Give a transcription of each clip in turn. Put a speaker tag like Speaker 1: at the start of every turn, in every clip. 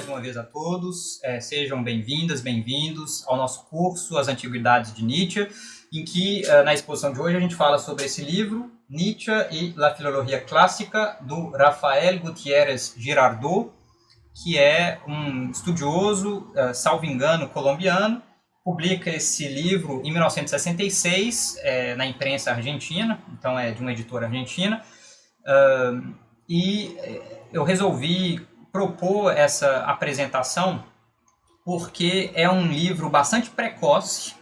Speaker 1: mais uma vez a todos. Sejam bem-vindas, bem-vindos ao nosso curso As Antiguidades de Nietzsche, em que, na exposição de hoje, a gente fala sobre esse livro, Nietzsche e la Filologia Clássica, do Rafael Gutiérrez Girardot, que é um estudioso, salvo engano, colombiano. Publica esse livro em 1966, na imprensa argentina, então é de uma editora argentina. E eu resolvi propor essa apresentação porque é um livro bastante precoce,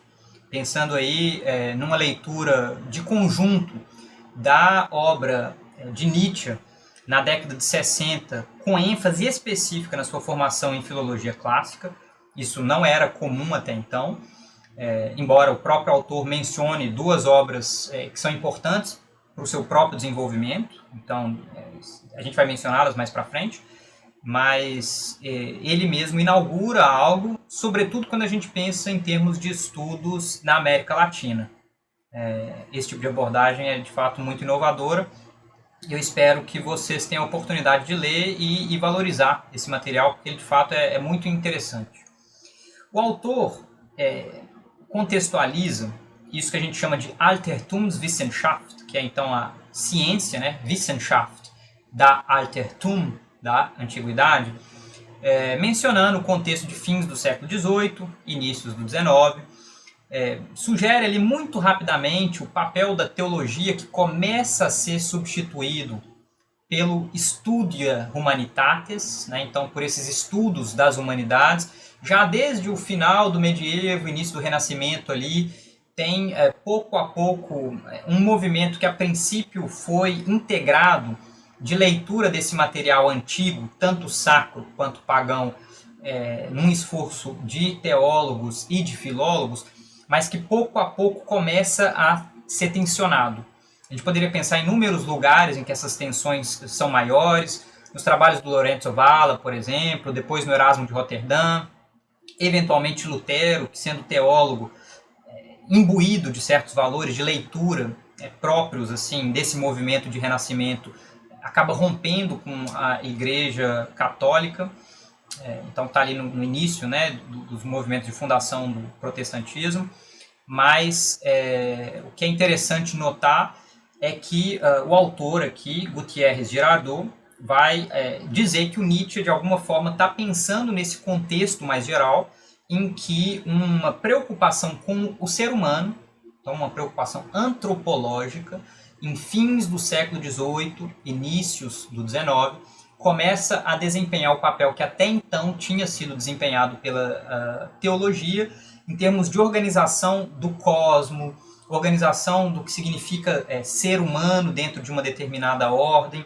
Speaker 1: pensando aí numa leitura de conjunto da obra de Nietzsche na década de 60, com ênfase específica na sua formação em filologia clássica. Isso não era comum até então, embora o próprio autor mencione duas obras que são importantes para o seu próprio desenvolvimento, então a gente vai mencioná-las mais para frente, mas ele mesmo inaugura algo, sobretudo quando a gente pensa em termos de estudos na América Latina. Esse tipo de abordagem é de fato muito inovadora. Eu espero que vocês tenham a oportunidade de ler e valorizar esse material, porque ele de fato é muito interessante. O autor contextualiza isso que a gente chama de Altertumswissenschaft, que é então a ciência, né, Wissenschaft, da Altertum, da antiguidade, mencionando o contexto de fins do século XVIII, inícios do XIX. Sugere ali muito rapidamente o papel da teologia, que começa a ser substituído pelo Studia Humanitatis, né? Então por esses estudos das humanidades, já desde o final do medievo, início do Renascimento ali, tem pouco a pouco um movimento que a princípio foi integrado de leitura desse material antigo, tanto sacro quanto pagão, num esforço de teólogos e de filólogos, mas que pouco a pouco começa a ser tensionado. A gente poderia pensar em inúmeros lugares em que essas tensões são maiores, nos trabalhos do Lorenzo Valla, por exemplo, depois no Erasmo de Roterdã, eventualmente Lutero, que sendo teólogo, imbuído de certos valores de leitura próprios assim desse movimento de renascimento, acaba rompendo com a Igreja Católica. Então está ali no início, né, dos movimentos de fundação do protestantismo. Mas o que é interessante notar é que o autor aqui, Gutiérrez Girardot, vai dizer que o Nietzsche, de alguma forma, está pensando nesse contexto mais geral, em que uma preocupação com o ser humano, então uma preocupação antropológica, em fins do século XVIII, inícios do XIX, começa a desempenhar o papel que até então tinha sido desempenhado pela teologia, em termos de organização do cosmo, organização do que significa ser humano dentro de uma determinada ordem,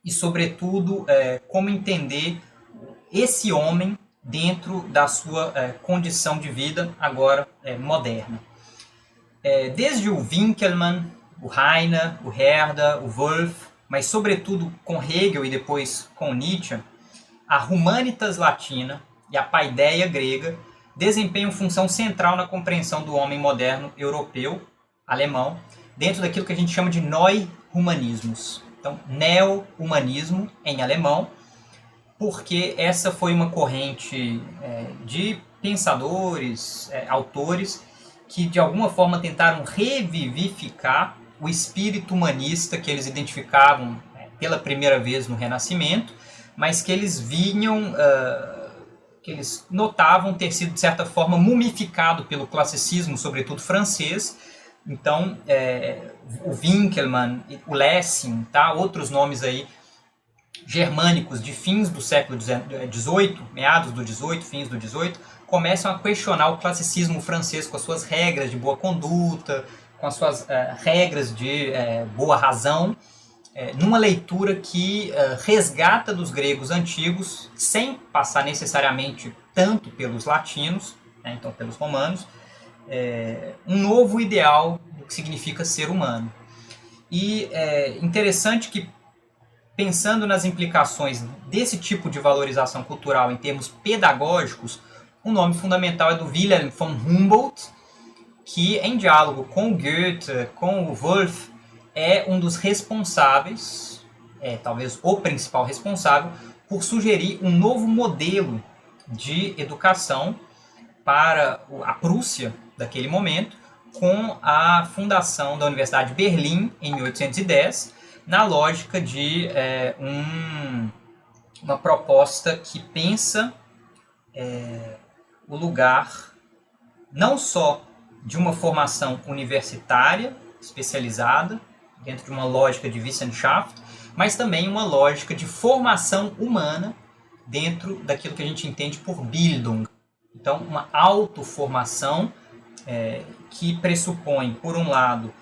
Speaker 1: e, sobretudo, como entender esse homem dentro da sua condição de vida agora moderna. Desde o Winckelmann, o Heine, o Herder, o Wolff, mas sobretudo com Hegel e depois com Nietzsche, a humanitas latina e a paideia grega desempenham função central na compreensão do homem moderno europeu, alemão, dentro daquilo que a gente chama de Neu-Humanismus. Então, neo-humanismo em alemão, porque essa foi uma corrente de pensadores, autores, que de alguma forma tentaram revivificar o espírito humanista que eles identificavam pela primeira vez no Renascimento, mas que eles vinham, que eles notavam ter sido de certa forma mumificado pelo classicismo, sobretudo francês. Então, o Winckelmann, o Lessing, tá? Outros nomes aí germânicos de fins do século XVIII, meados do XVIII, fins do XVIII, começam a questionar o classicismo francês com as suas regras de boa conduta, com as suas regras de boa razão, numa leitura que resgata dos gregos antigos, sem passar necessariamente tanto pelos latinos, né, então pelos romanos, um novo ideal do que significa ser humano. E é interessante que, pensando nas implicações desse tipo de valorização cultural em termos pedagógicos, um nome fundamental é do Wilhelm von Humboldt, que em diálogo com o Goethe, com o Wolff, é um dos responsáveis, talvez o principal responsável, por sugerir um novo modelo de educação para a Prússia daquele momento, com a fundação da Universidade de Berlim em 1810, na lógica de uma proposta que pensa o lugar não só de uma formação universitária especializada, dentro de uma lógica de Wissenschaft, mas também uma lógica de formação humana dentro daquilo que a gente entende por Bildung. Então, uma autoformação que pressupõe, por um lado,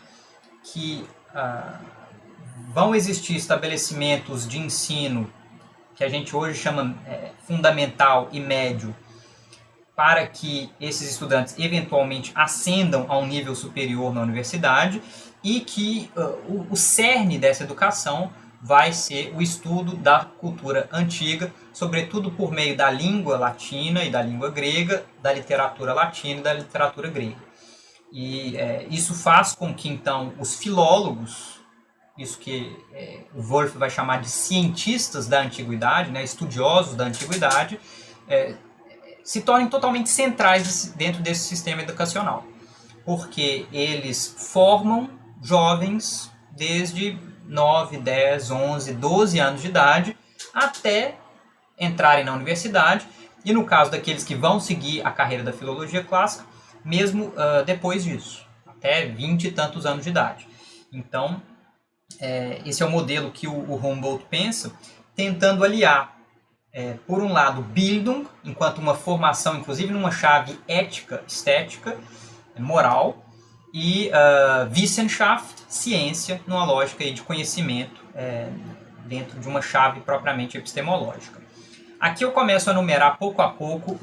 Speaker 1: que vão existir estabelecimentos de ensino que a gente hoje chama fundamental e médio, para que esses estudantes eventualmente ascendam a um nível superior na universidade, e que o cerne dessa educação vai ser o estudo da cultura antiga, sobretudo por meio da língua latina e da língua grega, da literatura latina e da literatura grega. E isso faz com que, então, os filólogos, isso que o Wolff vai chamar de cientistas da antiguidade, né, estudiosos da antiguidade, se tornem totalmente centrais dentro desse sistema educacional, porque eles formam jovens desde 9, 10, 11, 12 anos de idade até entrarem na universidade, e no caso daqueles que vão seguir a carreira da filologia clássica, mesmo depois disso, até 20 e tantos anos de idade. Então, esse é o modelo que o Humboldt pensa, tentando aliar, por um lado, Bildung, enquanto uma formação, inclusive numa chave ética, estética, moral, e Wissenschaft, ciência, numa lógica de conhecimento, dentro de uma chave propriamente epistemológica. Aqui eu começo a numerar pouco a pouco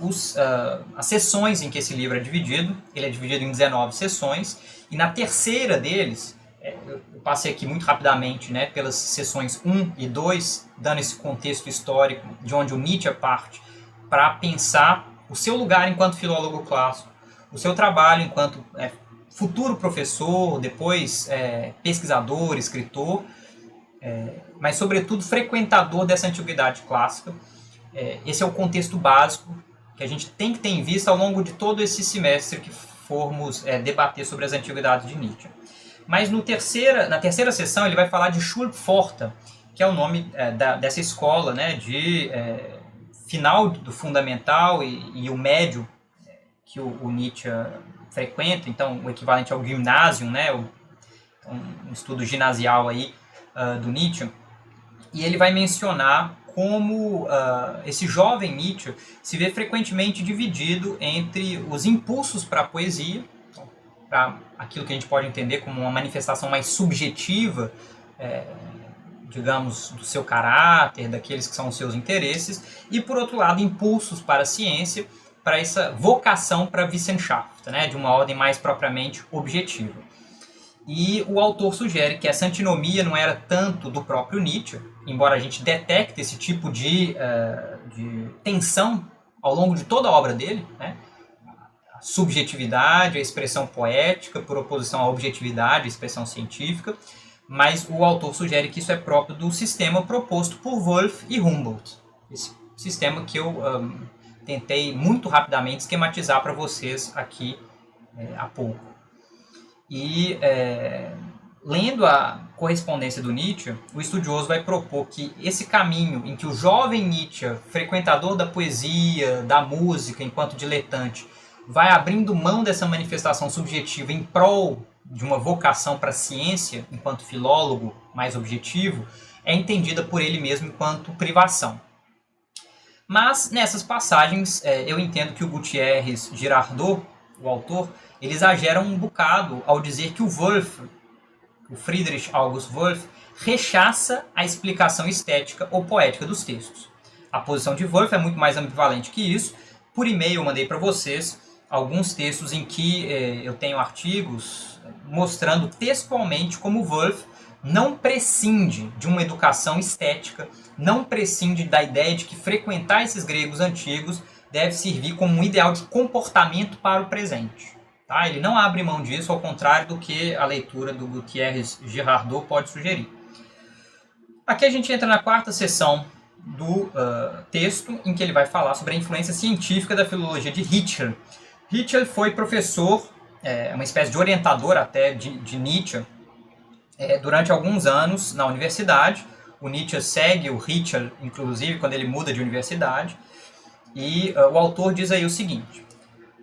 Speaker 1: as sessões em que esse livro é dividido. Ele é dividido em 19 sessões, e na terceira deles, eu passei aqui muito rapidamente, né, pelas sessões 1 e 2, dando esse contexto histórico de onde o Nietzsche parte, para pensar o seu lugar enquanto filólogo clássico, o seu trabalho enquanto futuro professor, depois pesquisador, escritor, mas sobretudo frequentador dessa antiguidade clássica. Esse é o contexto básico que a gente tem que ter em vista ao longo de todo esse semestre que formos debater sobre as antiguidades de Nietzsche. Mas na terceira sessão ele vai falar de Schulpforta, que é o nome dessa escola, né, de final do fundamental e o médio que o Nietzsche frequenta, então o equivalente ao Gymnasium, né, um estudo ginasial aí, do Nietzsche. E ele vai mencionar como esse jovem Nietzsche se vê frequentemente dividido entre os impulsos para a poesia, para aquilo que a gente pode entender como uma manifestação mais subjetiva, digamos, do seu caráter, daqueles que são os seus interesses, e, por outro lado, impulsos para a ciência, para essa vocação para a Wissenschaft, né, de uma ordem mais propriamente objetiva. E o autor sugere que essa antinomia não era tanto do próprio Nietzsche, embora a gente detecte esse tipo de tensão ao longo de toda a obra dele, né? A subjetividade, a expressão poética, por oposição à objetividade, a expressão científica, mas o autor sugere que isso é próprio do sistema proposto por Wolff e Humboldt, esse sistema que eu tentei muito rapidamente esquematizar para vocês aqui há pouco. E lendo a correspondência do Nietzsche, o estudioso vai propor que esse caminho em que o jovem Nietzsche, frequentador da poesia, da música, enquanto diletante, vai abrindo mão dessa manifestação subjetiva em prol de uma vocação para a ciência, enquanto filólogo mais objetivo, é entendida por ele mesmo enquanto privação. Mas nessas passagens eu entendo que o Gutierrez Girardot, o autor, ele exagera um bocado ao dizer que o Wolff, o Friedrich August Wolff, rechaça a explicação estética ou poética dos textos. A posição de Wolff é muito mais ambivalente que isso. Por e-mail eu mandei para vocês alguns textos em que eu tenho artigos mostrando textualmente como Wolff não prescinde de uma educação estética, não prescinde da ideia de que frequentar esses gregos antigos deve servir como um ideal de comportamento para o presente. Tá? Ele não abre mão disso, ao contrário do que a leitura do Gutierrez Girardot pode sugerir. Aqui a gente entra na quarta sessão do texto em que ele vai falar sobre a influência científica da filologia de Ritschl. Ritschl foi professor, uma espécie de orientador até de Nietzsche, durante alguns anos na universidade. O Nietzsche segue o Ritschl, inclusive, quando ele muda de universidade. E o autor diz aí o seguinte: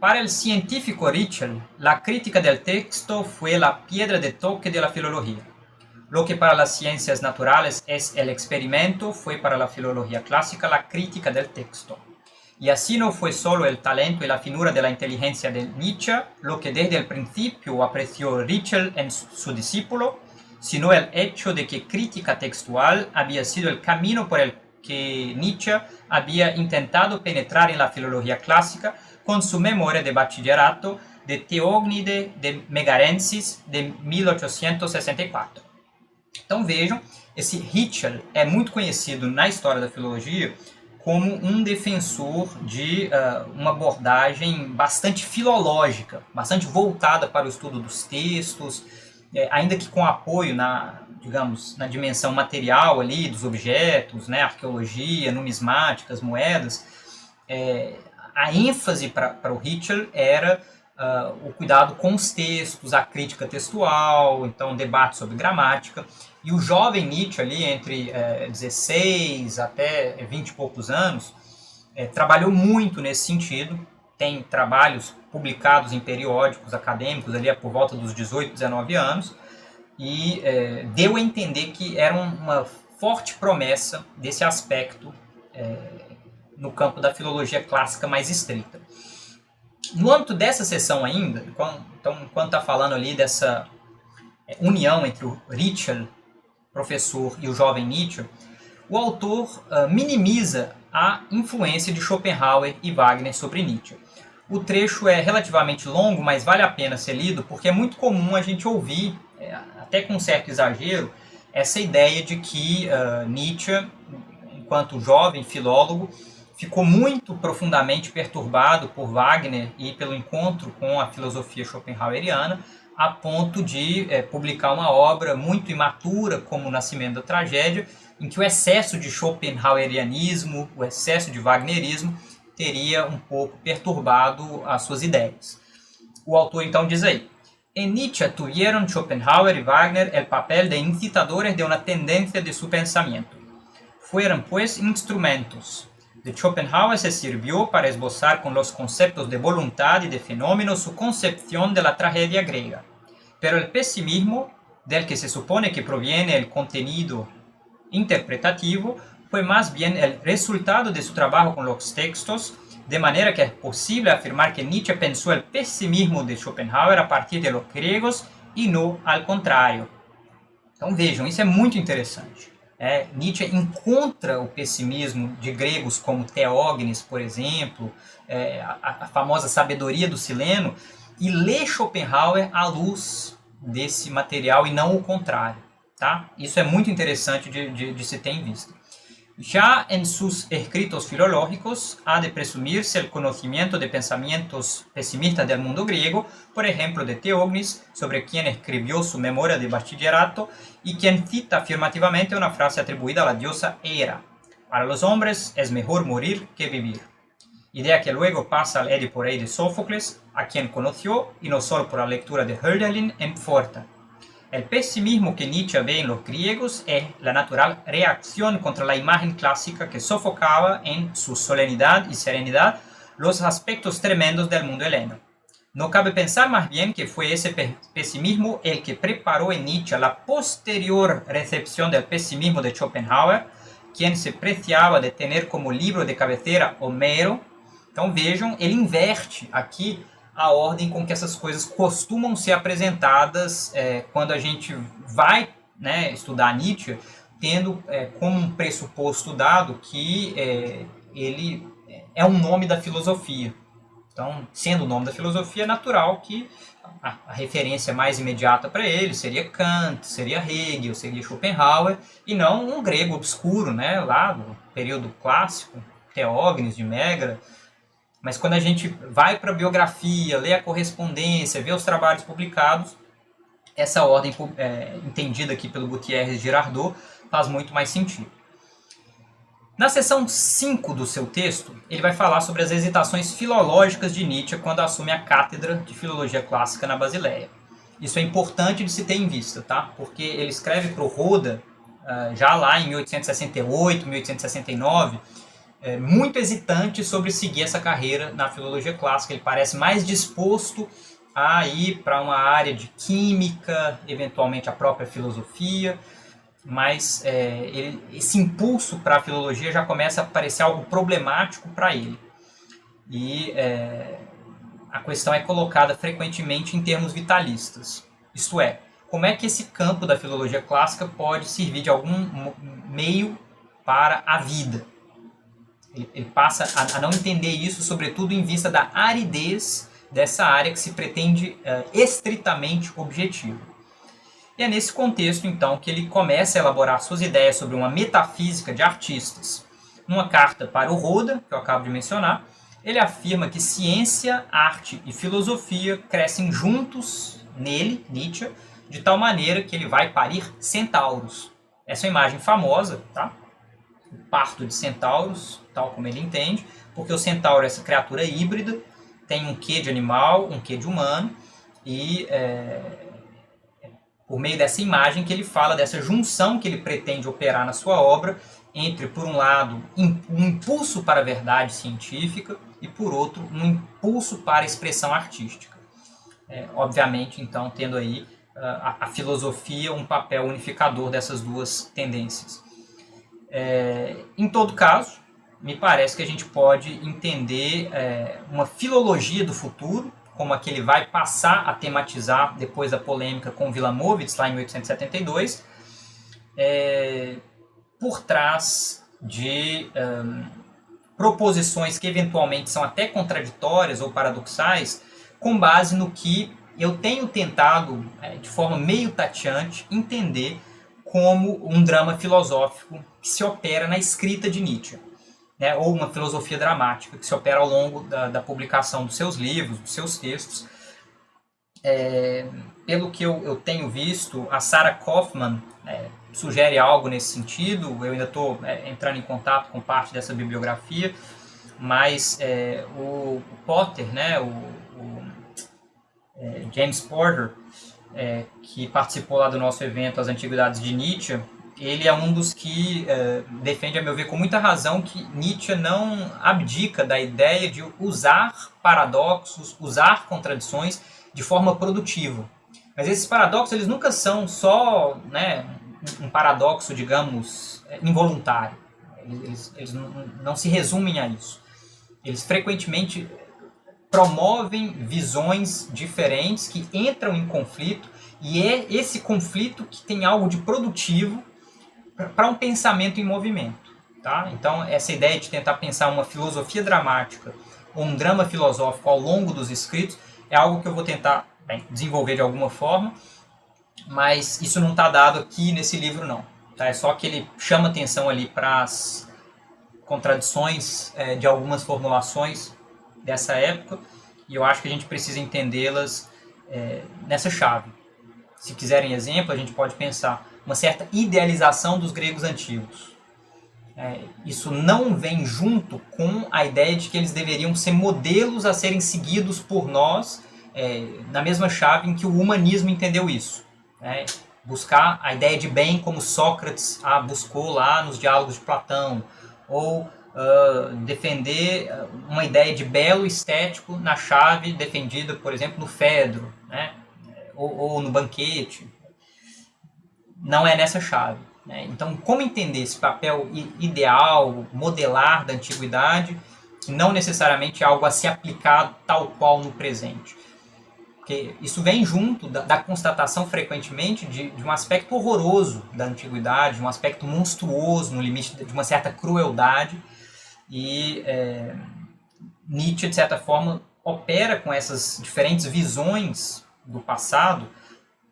Speaker 1: para el científico Ritschl, la crítica del texto fue la piedra de toque de la filología. Lo que para las ciencias naturales es el experimento, fue para la filología clásica la crítica del texto. Y así no fue solo el talento y la finura de la inteligencia de Nietzsche lo que desde el principio apreció Ritschl en su discípulo, sino el hecho de que crítica textual había sido el camino por el que Nietzsche había intentado penetrar en la filología clásica con su memoria de bachillerato de Teógnide de Megarensis de 1864. Então vejam, esse Ritschl é muito conhecido na história da filologia como um defensor de uma abordagem bastante filológica, bastante voltada para o estudo dos textos, ainda que com apoio na dimensão material ali dos objetos, né, arqueologia, numismáticas, moedas. A ênfase para o Ritschl era o cuidado com os textos, a crítica textual, então debate sobre gramática. E o jovem Nietzsche ali, entre 16 até 20 e poucos anos, trabalhou muito nesse sentido. Tem trabalhos publicados em periódicos acadêmicos ali por volta dos 18, 19 anos, e deu a entender que era uma forte promessa desse aspecto no campo da filologia clássica mais estrita. No âmbito dessa sessão ainda, então, enquanto está falando ali dessa união entre o Ritschl, professor, e o jovem Nietzsche, o autor minimiza a influência de Schopenhauer e Wagner sobre Nietzsche. O trecho é relativamente longo, mas vale a pena ser lido, porque é muito comum a gente ouvir, até com certo exagero, essa ideia de que Nietzsche, enquanto jovem filólogo, ficou muito profundamente perturbado por Wagner e pelo encontro com a filosofia schopenhaueriana, a ponto de publicar uma obra muito imatura, como O Nascimento da Tragédia, em que o excesso de schopenhauerianismo, o excesso de wagnerismo, teria um pouco perturbado as suas ideias. O autor então diz aí: En Nietzsche tuvieron Schopenhauer y Wagner el papel de incitadores de una tendencia de su pensamiento. Fueron pues instrumentos. De Schopenhauer se sirvió para esbozar con los conceptos de voluntad y de fenómeno su concepción de la tragedia griega. Pero el pesimismo, del que se supone que proviene el contenido interpretativo, fue más bien el resultado de su trabajo con los textos, de manera que es posible afirmar que Nietzsche pensó el pesimismo de Schopenhauer a partir de los griegos y no al contrario. Então vejam, isso é muito interessante. Nietzsche encontra o pessimismo de gregos como Teógenes, por exemplo, a famosa sabedoria do Sileno, e lê Schopenhauer à luz desse material e não o contrário. Tá? Isso é muito interessante de se ter em vista. Ya en sus escritos filológicos ha de presumirse el conocimiento de pensamientos pesimistas del mundo griego, por ejemplo de Teógenes, sobre quien escribió su memoria de bachillerato y quien cita afirmativamente una frase atribuida a la diosa Hera: para los hombres es mejor morir que vivir. Idea que luego pasa al Edipo Rey de Sófocles, a quien conoció, y no solo por la lectura de Hölderlin en Pforta. El pesimismo que Nietzsche ve en los griegos es la natural reacción contra la imagen clásica que sofocaba en su solemnidad y serenidad los aspectos tremendos del mundo heleno. No cabe pensar más bien que fue ese pesimismo el que preparó en Nietzsche la posterior recepción del pesimismo de Schopenhauer, quien se preciaba de tener como libro de cabeceira Homero. Então vejam, ele inverte aqui a ordem com que essas coisas costumam ser apresentadas quando a gente vai estudar Nietzsche, tendo como um pressuposto dado que ele é um nome da filosofia. Então, sendo o nome da filosofia, é natural que a referência mais imediata para ele seria Kant, seria Hegel, seria Schopenhauer, e não um grego obscuro, lá do período clássico, Teógenes de Megara. Mas quando a gente vai para a biografia, lê a correspondência, vê os trabalhos publicados, essa ordem entendida aqui pelo Gutiérrez Girardot faz muito mais sentido. Na seção 5 do seu texto, ele vai falar sobre as hesitações filológicas de Nietzsche quando assume a cátedra de filologia clássica na Basileia. Isso é importante de se ter em vista, tá? Porque ele escreve para o Roda, já lá em 1868, 1869, muito hesitante sobre seguir essa carreira na filologia clássica. Ele parece mais disposto a ir para uma área de química, eventualmente a própria filosofia, mas esse impulso para a filologia já começa a parecer algo problemático para ele. E a questão é colocada frequentemente em termos vitalistas. Isto é, como é que esse campo da filologia clássica pode servir de algum meio para a vida? Ele passa a não entender isso, sobretudo em vista da aridez dessa área que se pretende estritamente objetiva. E é nesse contexto, então, que ele começa a elaborar suas ideias sobre uma metafísica de artistas. Numa carta para o Roda, que eu acabo de mencionar, ele afirma que ciência, arte e filosofia crescem juntos nele, Nietzsche, de tal maneira que ele vai parir centauros. Essa é uma imagem famosa, tá? O parto de centauros, tal como ele entende, porque o centauro é essa criatura híbrida, tem um quê de animal, um quê de humano, e por meio dessa imagem que ele fala dessa junção que ele pretende operar na sua obra entre, por um lado, um impulso para a verdade científica e, por outro, um impulso para a expressão artística. Obviamente, então, tendo aí a filosofia um papel unificador dessas duas tendências. Em todo caso, me parece que a gente pode entender uma filologia do futuro, como a que ele vai passar a tematizar depois da polêmica com Wilamowitz, lá em 1872, por trás de proposições que eventualmente são até contraditórias ou paradoxais, com base no que eu tenho tentado, de forma meio tateante, entender como um drama filosófico que se opera na escrita de Nietzsche. Ou uma filosofia dramática que se opera ao longo da publicação dos seus livros, dos seus textos. Pelo que eu tenho visto, a Sarah Kaufmann sugere algo nesse sentido. Eu ainda estou entrando em contato com parte dessa bibliografia, mas o Potter, James Porter, que participou lá do nosso evento As Antiguidades de Nietzsche, ele é um dos que defende, a meu ver, com muita razão, que Nietzsche não abdica da ideia de usar paradoxos, usar contradições de forma produtiva. Mas esses paradoxos, eles nunca são só um paradoxo, digamos, involuntário. Eles não se resumem a isso. Eles frequentemente promovem visões diferentes que entram em conflito, e é esse conflito que tem algo de produtivo para um pensamento em movimento. Tá? Então, essa ideia de tentar pensar uma filosofia dramática ou um drama filosófico ao longo dos escritos é algo que eu vou tentar desenvolver de alguma forma, mas isso não está dado aqui nesse livro, não. Tá? É só que ele chama atenção ali para as contradições de algumas formulações dessa época, e eu acho que a gente precisa entendê-las nessa chave. Se quiserem exemplo, a gente pode pensar uma certa idealização dos gregos antigos. Isso não vem junto com a ideia de que eles deveriam ser modelos a serem seguidos por nós, na mesma chave em que o humanismo entendeu isso. Buscar a ideia de bem como Sócrates buscou lá nos diálogos de Platão, ou defender uma ideia de belo estético na chave defendida, por exemplo, no Fedro, ou no Banquete. Não é nessa chave. Então, como entender esse papel ideal, modelar da antiguidade, que não necessariamente é algo a ser aplicado tal qual no presente? Porque isso vem junto da constatação frequentemente de um aspecto horroroso da antiguidade, de um aspecto monstruoso, no limite de uma certa crueldade, e Nietzsche, de certa forma, opera com essas diferentes visões do passado.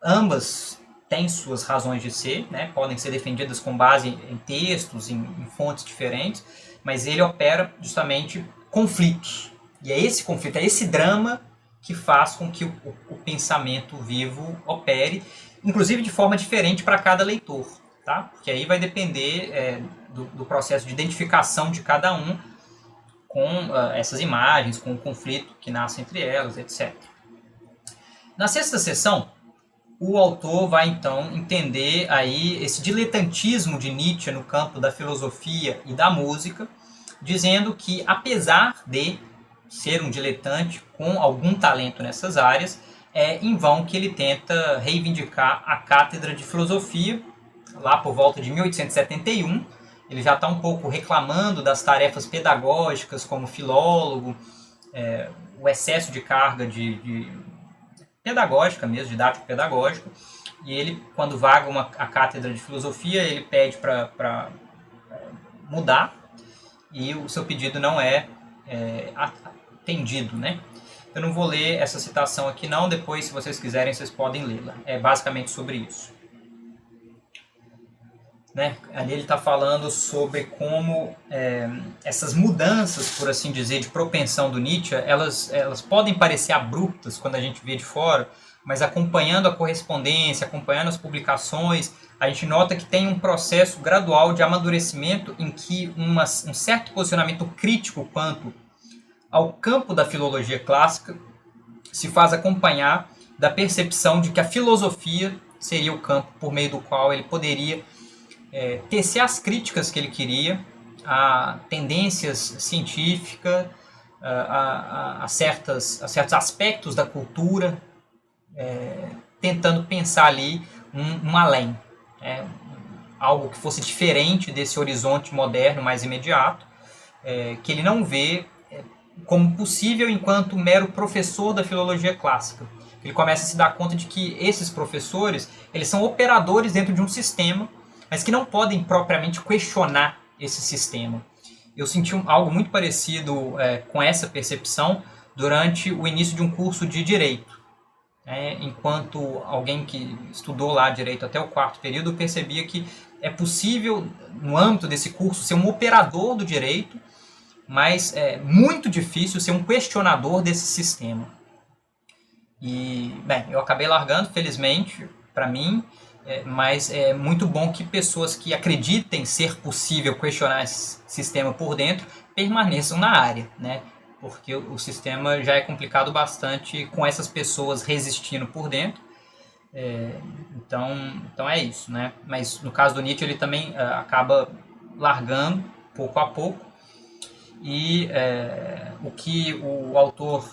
Speaker 1: Ambas têm suas razões de ser, podem ser defendidas com base em textos, em fontes diferentes, mas ele opera justamente conflitos. E é esse conflito, é esse drama que faz com que o pensamento vivo opere, inclusive de forma diferente para cada leitor. Tá? Porque aí vai depender do processo de identificação de cada um com essas imagens, com o conflito que nasce entre elas, etc. Na sexta sessão, o autor vai então entender aí esse diletantismo de Nietzsche no campo da filosofia e da música, dizendo que apesar de ser um diletante com algum talento nessas áreas, é em vão que ele tenta reivindicar a cátedra de filosofia, lá por volta de 1871. Ele já está um pouco reclamando das tarefas pedagógicas como filólogo, o excesso de carga de pedagógica mesmo, didática pedagógica, e ele, quando vaga a cátedra de filosofia, ele pede para mudar, e o seu pedido não é atendido, né? Eu não vou ler essa citação aqui não, depois, se vocês quiserem, vocês podem lê-la. É basicamente sobre isso. Né? Ali ele está falando sobre como essas mudanças, por assim dizer, de propensão do Nietzsche, elas podem parecer abruptas quando a gente vê de fora, mas acompanhando a correspondência, acompanhando as publicações, a gente nota que tem um processo gradual de amadurecimento em que um certo posicionamento crítico quanto ao campo da filologia clássica se faz acompanhar da percepção de que a filosofia seria o campo por meio do qual ele poderia tecer as críticas que ele queria a tendências científicas, a certos aspectos da cultura, tentando pensar ali um além, algo que fosse diferente desse horizonte moderno mais imediato, que ele não vê como possível enquanto mero professor da filologia clássica. Ele começa a se dar conta de que esses professores eles são operadores dentro de um sistema, mas que não podem propriamente questionar esse sistema. Eu senti algo muito parecido com essa percepção durante o início de um curso de Direito. Enquanto alguém que estudou lá Direito até o 4º período, eu percebia que é possível, no âmbito desse curso, ser um operador do direito, mas é muito difícil ser um questionador desse sistema. E, bem, eu acabei largando, felizmente, para mim, mas é muito bom que pessoas que acreditem ser possível questionar esse sistema por dentro permaneçam na área, né? Porque o sistema já é complicado bastante com essas pessoas resistindo por dentro. Então é isso, né? Mas no caso do Nietzsche ele também acaba largando pouco a pouco, e o que o autor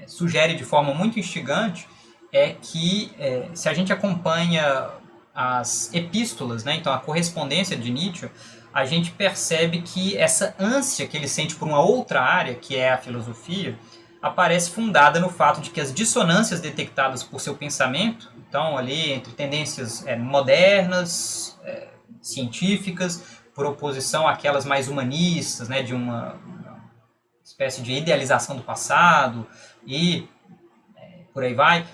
Speaker 1: sugere de forma muito instigante é que se a gente acompanha as epístolas, né, então a correspondência de Nietzsche, a gente percebe que essa ânsia que ele sente por uma outra área, que é a filosofia, aparece fundada no fato de que as dissonâncias detectadas por seu pensamento, então ali entre tendências modernas, científicas, por oposição àquelas mais humanistas, né, de uma espécie de idealização do passado e por aí vai,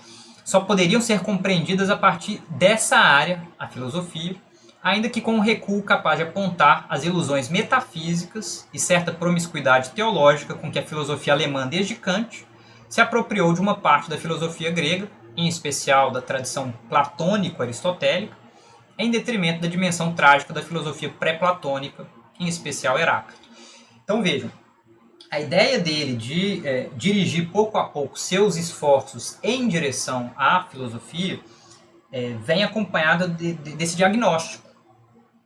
Speaker 1: só poderiam ser compreendidas a partir dessa área, a filosofia, ainda que com um recuo capaz de apontar as ilusões metafísicas e certa promiscuidade teológica com que a filosofia alemã desde Kant se apropriou de uma parte da filosofia grega, em especial da tradição platônico-aristotélica, em detrimento da dimensão trágica da filosofia pré-platônica, em especial Heráclito. Então vejam, a ideia dele de dirigir pouco a pouco seus esforços em direção à filosofia vem acompanhada desse diagnóstico,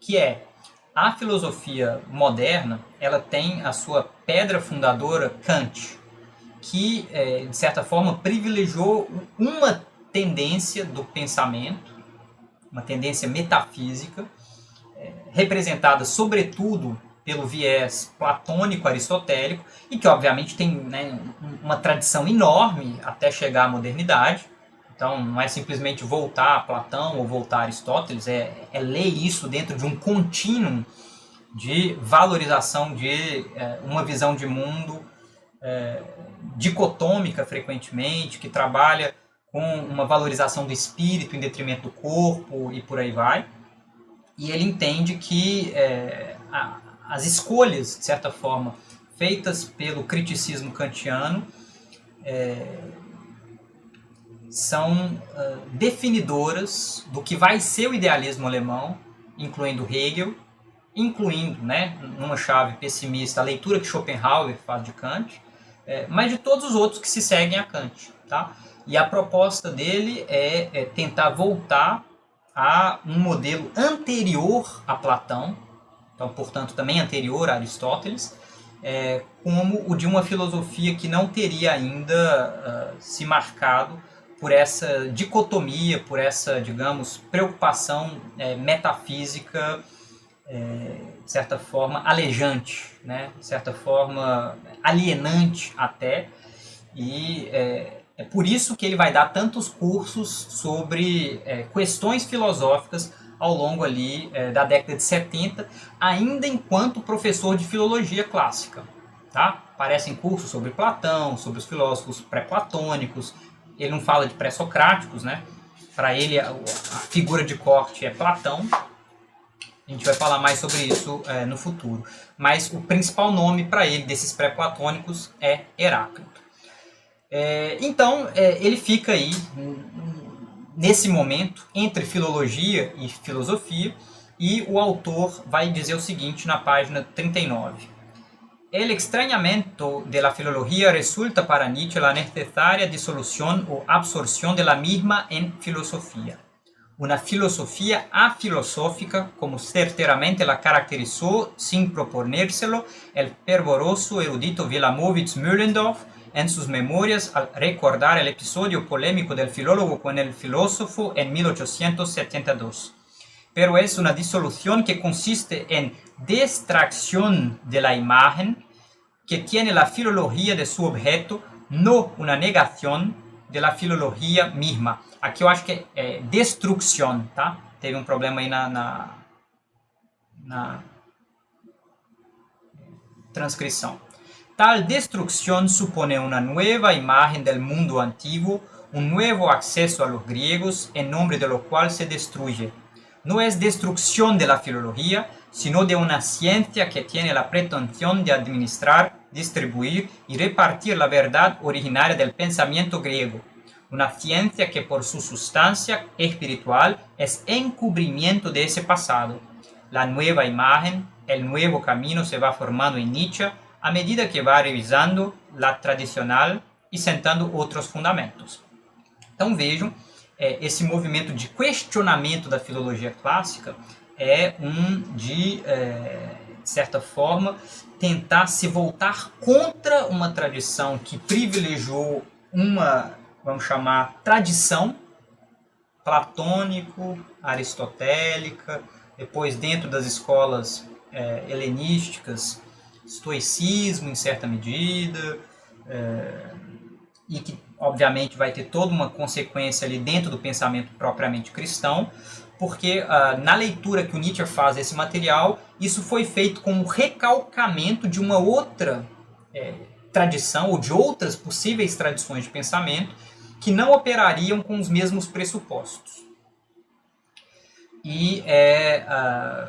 Speaker 1: que é a filosofia moderna, ela tem a sua pedra fundadora Kant, que de certa forma privilegiou uma tendência do pensamento, uma tendência metafísica, representada sobretudo pelo viés platônico-aristotélico, e que obviamente tem, né, uma tradição enorme até chegar à modernidade. Então não é simplesmente voltar a Platão ou voltar a Aristóteles, é ler isso dentro de um contínuo de valorização de uma visão de mundo dicotômica frequentemente, que trabalha com uma valorização do espírito em detrimento do corpo e por aí vai. E ele entende que as escolhas, de certa forma, feitas pelo criticismo kantiano são definidoras do que vai ser o idealismo alemão, incluindo Hegel, incluindo, né, numa chave pessimista, a leitura que Schopenhauer faz de Kant, mas de todos os outros que se seguem a Kant. Tá? E a proposta dele é tentar voltar a um modelo anterior a Platão, então, portanto, também anterior a Aristóteles, como o de uma filosofia que não teria ainda se marcado por essa dicotomia, por essa, digamos, preocupação metafísica, de certa forma, alejante, né? De certa forma, alienante até, e é por isso que ele vai dar tantos cursos sobre questões filosóficas ao longo ali da década de 70, ainda enquanto professor de filologia clássica. Tá? Aparecem cursos sobre Platão, sobre os filósofos pré-platônicos. Ele não fala de pré-socráticos, né? Para ele a figura de corte é Platão. A gente vai falar mais sobre isso no futuro. Mas o principal nome para ele desses pré-platônicos é Heráclito. Então, ele fica aí, nesse momento, entre filologia e filosofia, e o autor vai dizer o seguinte na página 39. El extrañamiento de la filología resulta para Nietzsche la necesaria disolución o absorción de la misma en filosofía. Una filosofía afilosófica, como certeramente la caracterizó sin proponérselo el fervoroso erudito Wilamowitz Mühlendorf en sus memorias al recordar el episodio polémico del filólogo con el filósofo en 1872. Pero es una disolución que consiste en distracción de la imagen que tiene la filología de su objeto, no una negación de la filología misma. Aqui eu acho que é destrucción, tá? Teve um problema aí na transcrição. Tal destrucción supone una nueva imagen del mundo antiguo, un nuevo acceso a los griegos, en nombre de lo cual se destruye. No es destrucción de la filología, sino de una ciencia que tiene la pretensión de administrar, distribuir y repartir la verdad originaria del pensamiento griego. Una ciencia que por su sustancia espiritual es encubrimiento de ese pasado. La nueva imagen, el nuevo camino se va formando en Nietzsche a medida que va revisando la tradicional e sentando outros fundamentos. Então vejam, esse movimento de questionamento da filologia clássica é de certa forma, tentar se voltar contra uma tradição que privilegiou uma, vamos chamar, tradição platônico, aristotélica, depois dentro das escolas helenísticas, estoicismo em certa medida, e que obviamente vai ter toda uma consequência ali dentro do pensamento propriamente cristão, porque na leitura que o Nietzsche faz desse material, isso foi feito como recalcamento de uma outra tradição, ou de outras possíveis tradições de pensamento, que não operariam com os mesmos pressupostos. E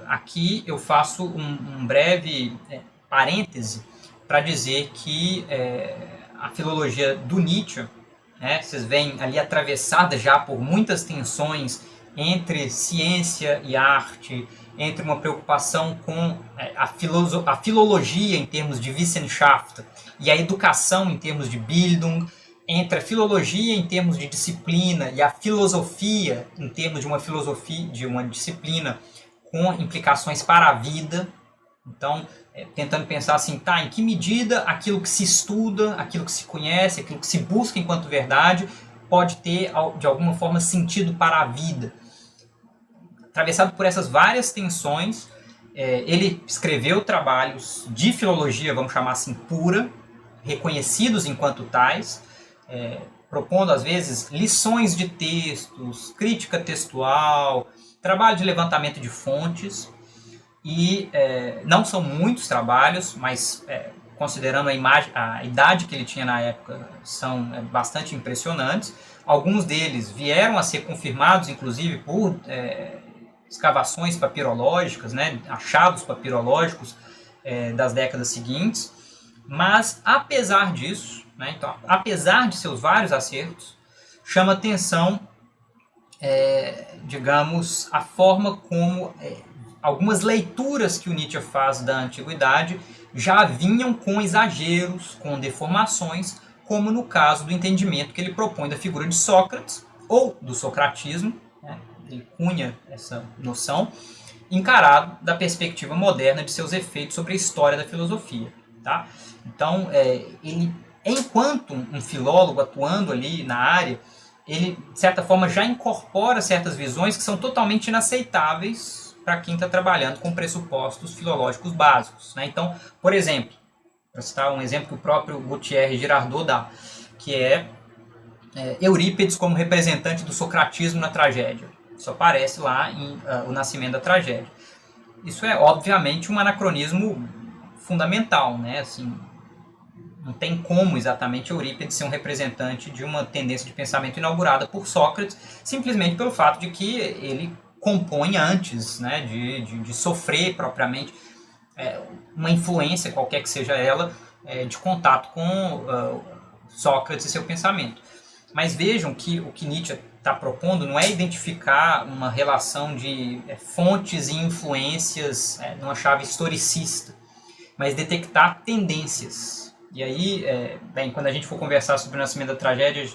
Speaker 1: aqui eu faço um breve parêntese para dizer que a filologia do Nietzsche, vocês veem ali atravessada já por muitas tensões entre ciência e arte, entre uma preocupação com a filologia em termos de Wissenschaft e a educação em termos de Bildung, entre a filologia em termos de disciplina e a filosofia em termos de uma disciplina com implicações para a vida. Então, tentando pensar assim, em que medida aquilo que se estuda, aquilo que se conhece, aquilo que se busca enquanto verdade, pode ter, de alguma forma, sentido para a vida. Atravessado por essas várias tensões, ele escreveu trabalhos de filologia, vamos chamar assim, pura, reconhecidos enquanto tais, propondo, às vezes, lições de textos, crítica textual, trabalho de levantamento de fontes, e não são muitos trabalhos, mas considerando a idade que ele tinha na época, são bastante impressionantes. Alguns deles vieram a ser confirmados, inclusive, por escavações papirológicas, achados papirológicos das décadas seguintes. Mas, apesar disso, então, apesar de seus vários acertos, chama atenção, digamos, a forma como algumas leituras que o Nietzsche faz da antiguidade já vinham com exageros, com deformações, como no caso do entendimento que ele propõe da figura de Sócrates, ou do socratismo, né? Ele cunha essa noção, encarado da perspectiva moderna de seus efeitos sobre a história da filosofia. Tá? Então, ele, enquanto um filólogo atuando ali na área, ele, de certa forma, já incorpora certas visões que são totalmente inaceitáveis para quem está trabalhando com pressupostos filológicos básicos. Né? Então, por exemplo, para citar um exemplo que o próprio Gutierre Girardot dá, que é Eurípides como representante do socratismo na tragédia. Isso aparece lá em O Nascimento da Tragédia. Isso é, obviamente, um anacronismo fundamental, né? Assim, não tem como exatamente Eurípides ser um representante de uma tendência de pensamento inaugurada por Sócrates, simplesmente pelo fato de que ele compõe antes, né, de sofrer propriamente uma influência, qualquer que seja ela, de contato com Sócrates e seu pensamento. Mas vejam que o que Nietzsche está propondo não é identificar uma relação de fontes e influências numa chave historicista, mas detectar tendências. E aí, bem, quando a gente for conversar sobre o Nascimento da Tragédia,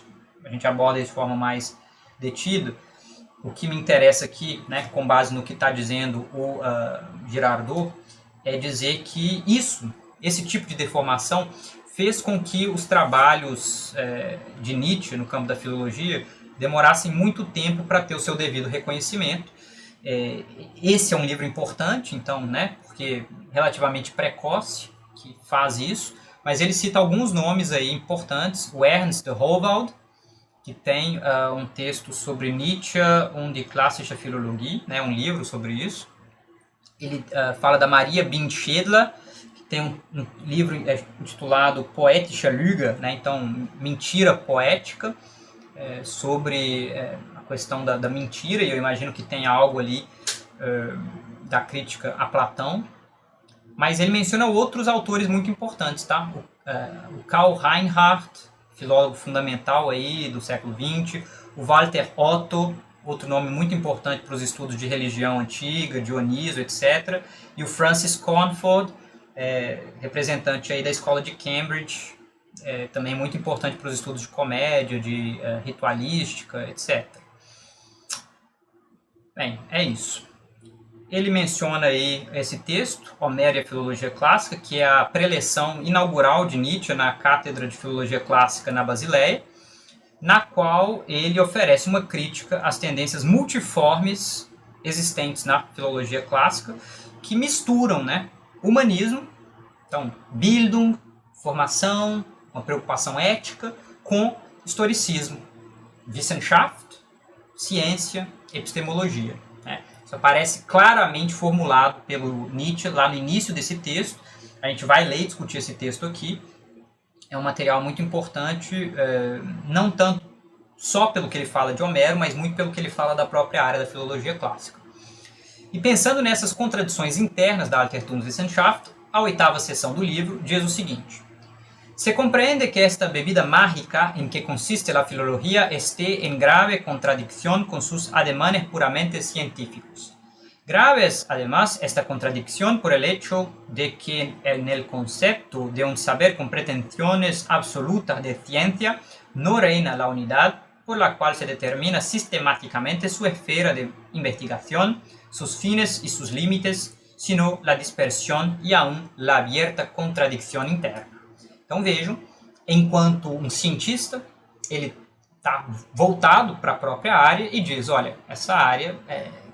Speaker 1: a gente aborda isso de forma mais detida. O que me interessa aqui, né, com base no que está dizendo o Girardot, é dizer que esse tipo de deformação fez com que os trabalhos de Nietzsche no campo da filologia demorassem muito tempo para ter o seu devido reconhecimento. Esse é um livro importante, então, né, porque relativamente precoce, que faz isso, mas ele cita alguns nomes aí importantes. O Ernst de Howald, que tem um texto sobre Nietzsche und die klassische Philologie, né, um livro sobre isso. Ele fala da Maria Bindschedler, que tem um livro intitulado Poetische Lüge, né, então mentira poética, sobre a questão da mentira, e eu imagino que tem algo ali da crítica a Platão. Mas ele menciona outros autores muito importantes, tá? O Karl Reinhardt, filólogo fundamental aí do século XX, o Walter Otto, outro nome muito importante para os estudos de religião antiga, Dioniso, etc. E o Francis Cornford, representante aí da escola de Cambridge, também muito importante para os estudos de comédia, de ritualística, etc. Bem, é isso. Ele menciona aí esse texto, Homero e a Filologia Clássica, que é a preleção inaugural de Nietzsche na Cátedra de Filologia Clássica na Basileia, na qual ele oferece uma crítica às tendências multiformes existentes na filologia clássica, que misturam, né, humanismo, então Bildung, formação, uma preocupação ética, com historicismo, Wissenschaft, ciência, epistemologia. Né? Isso aparece claramente formulado pelo Nietzsche lá no início desse texto. A gente vai ler e discutir esse texto aqui. É um material muito importante, não tanto só pelo que ele fala de Homero, mas muito pelo que ele fala da própria área da filologia clássica. E pensando nessas contradições internas da Altertumswissenschaft, a 8ª seção do livro diz o seguinte: Se comprende que esta bebida mágica en que consiste la filología esté en grave contradicción con sus ademanes puramente científicos. Grave es, además, esta contradicción por el hecho de que en el concepto de un saber con pretensiones absolutas de ciencia no reina la unidad por la cual se determina sistemáticamente su esfera de investigación, sus fines y sus límites, sino la dispersión y aún la abierta contradicción interna. Então vejam, enquanto um cientista, ele está voltado para a própria área e diz, olha, essa área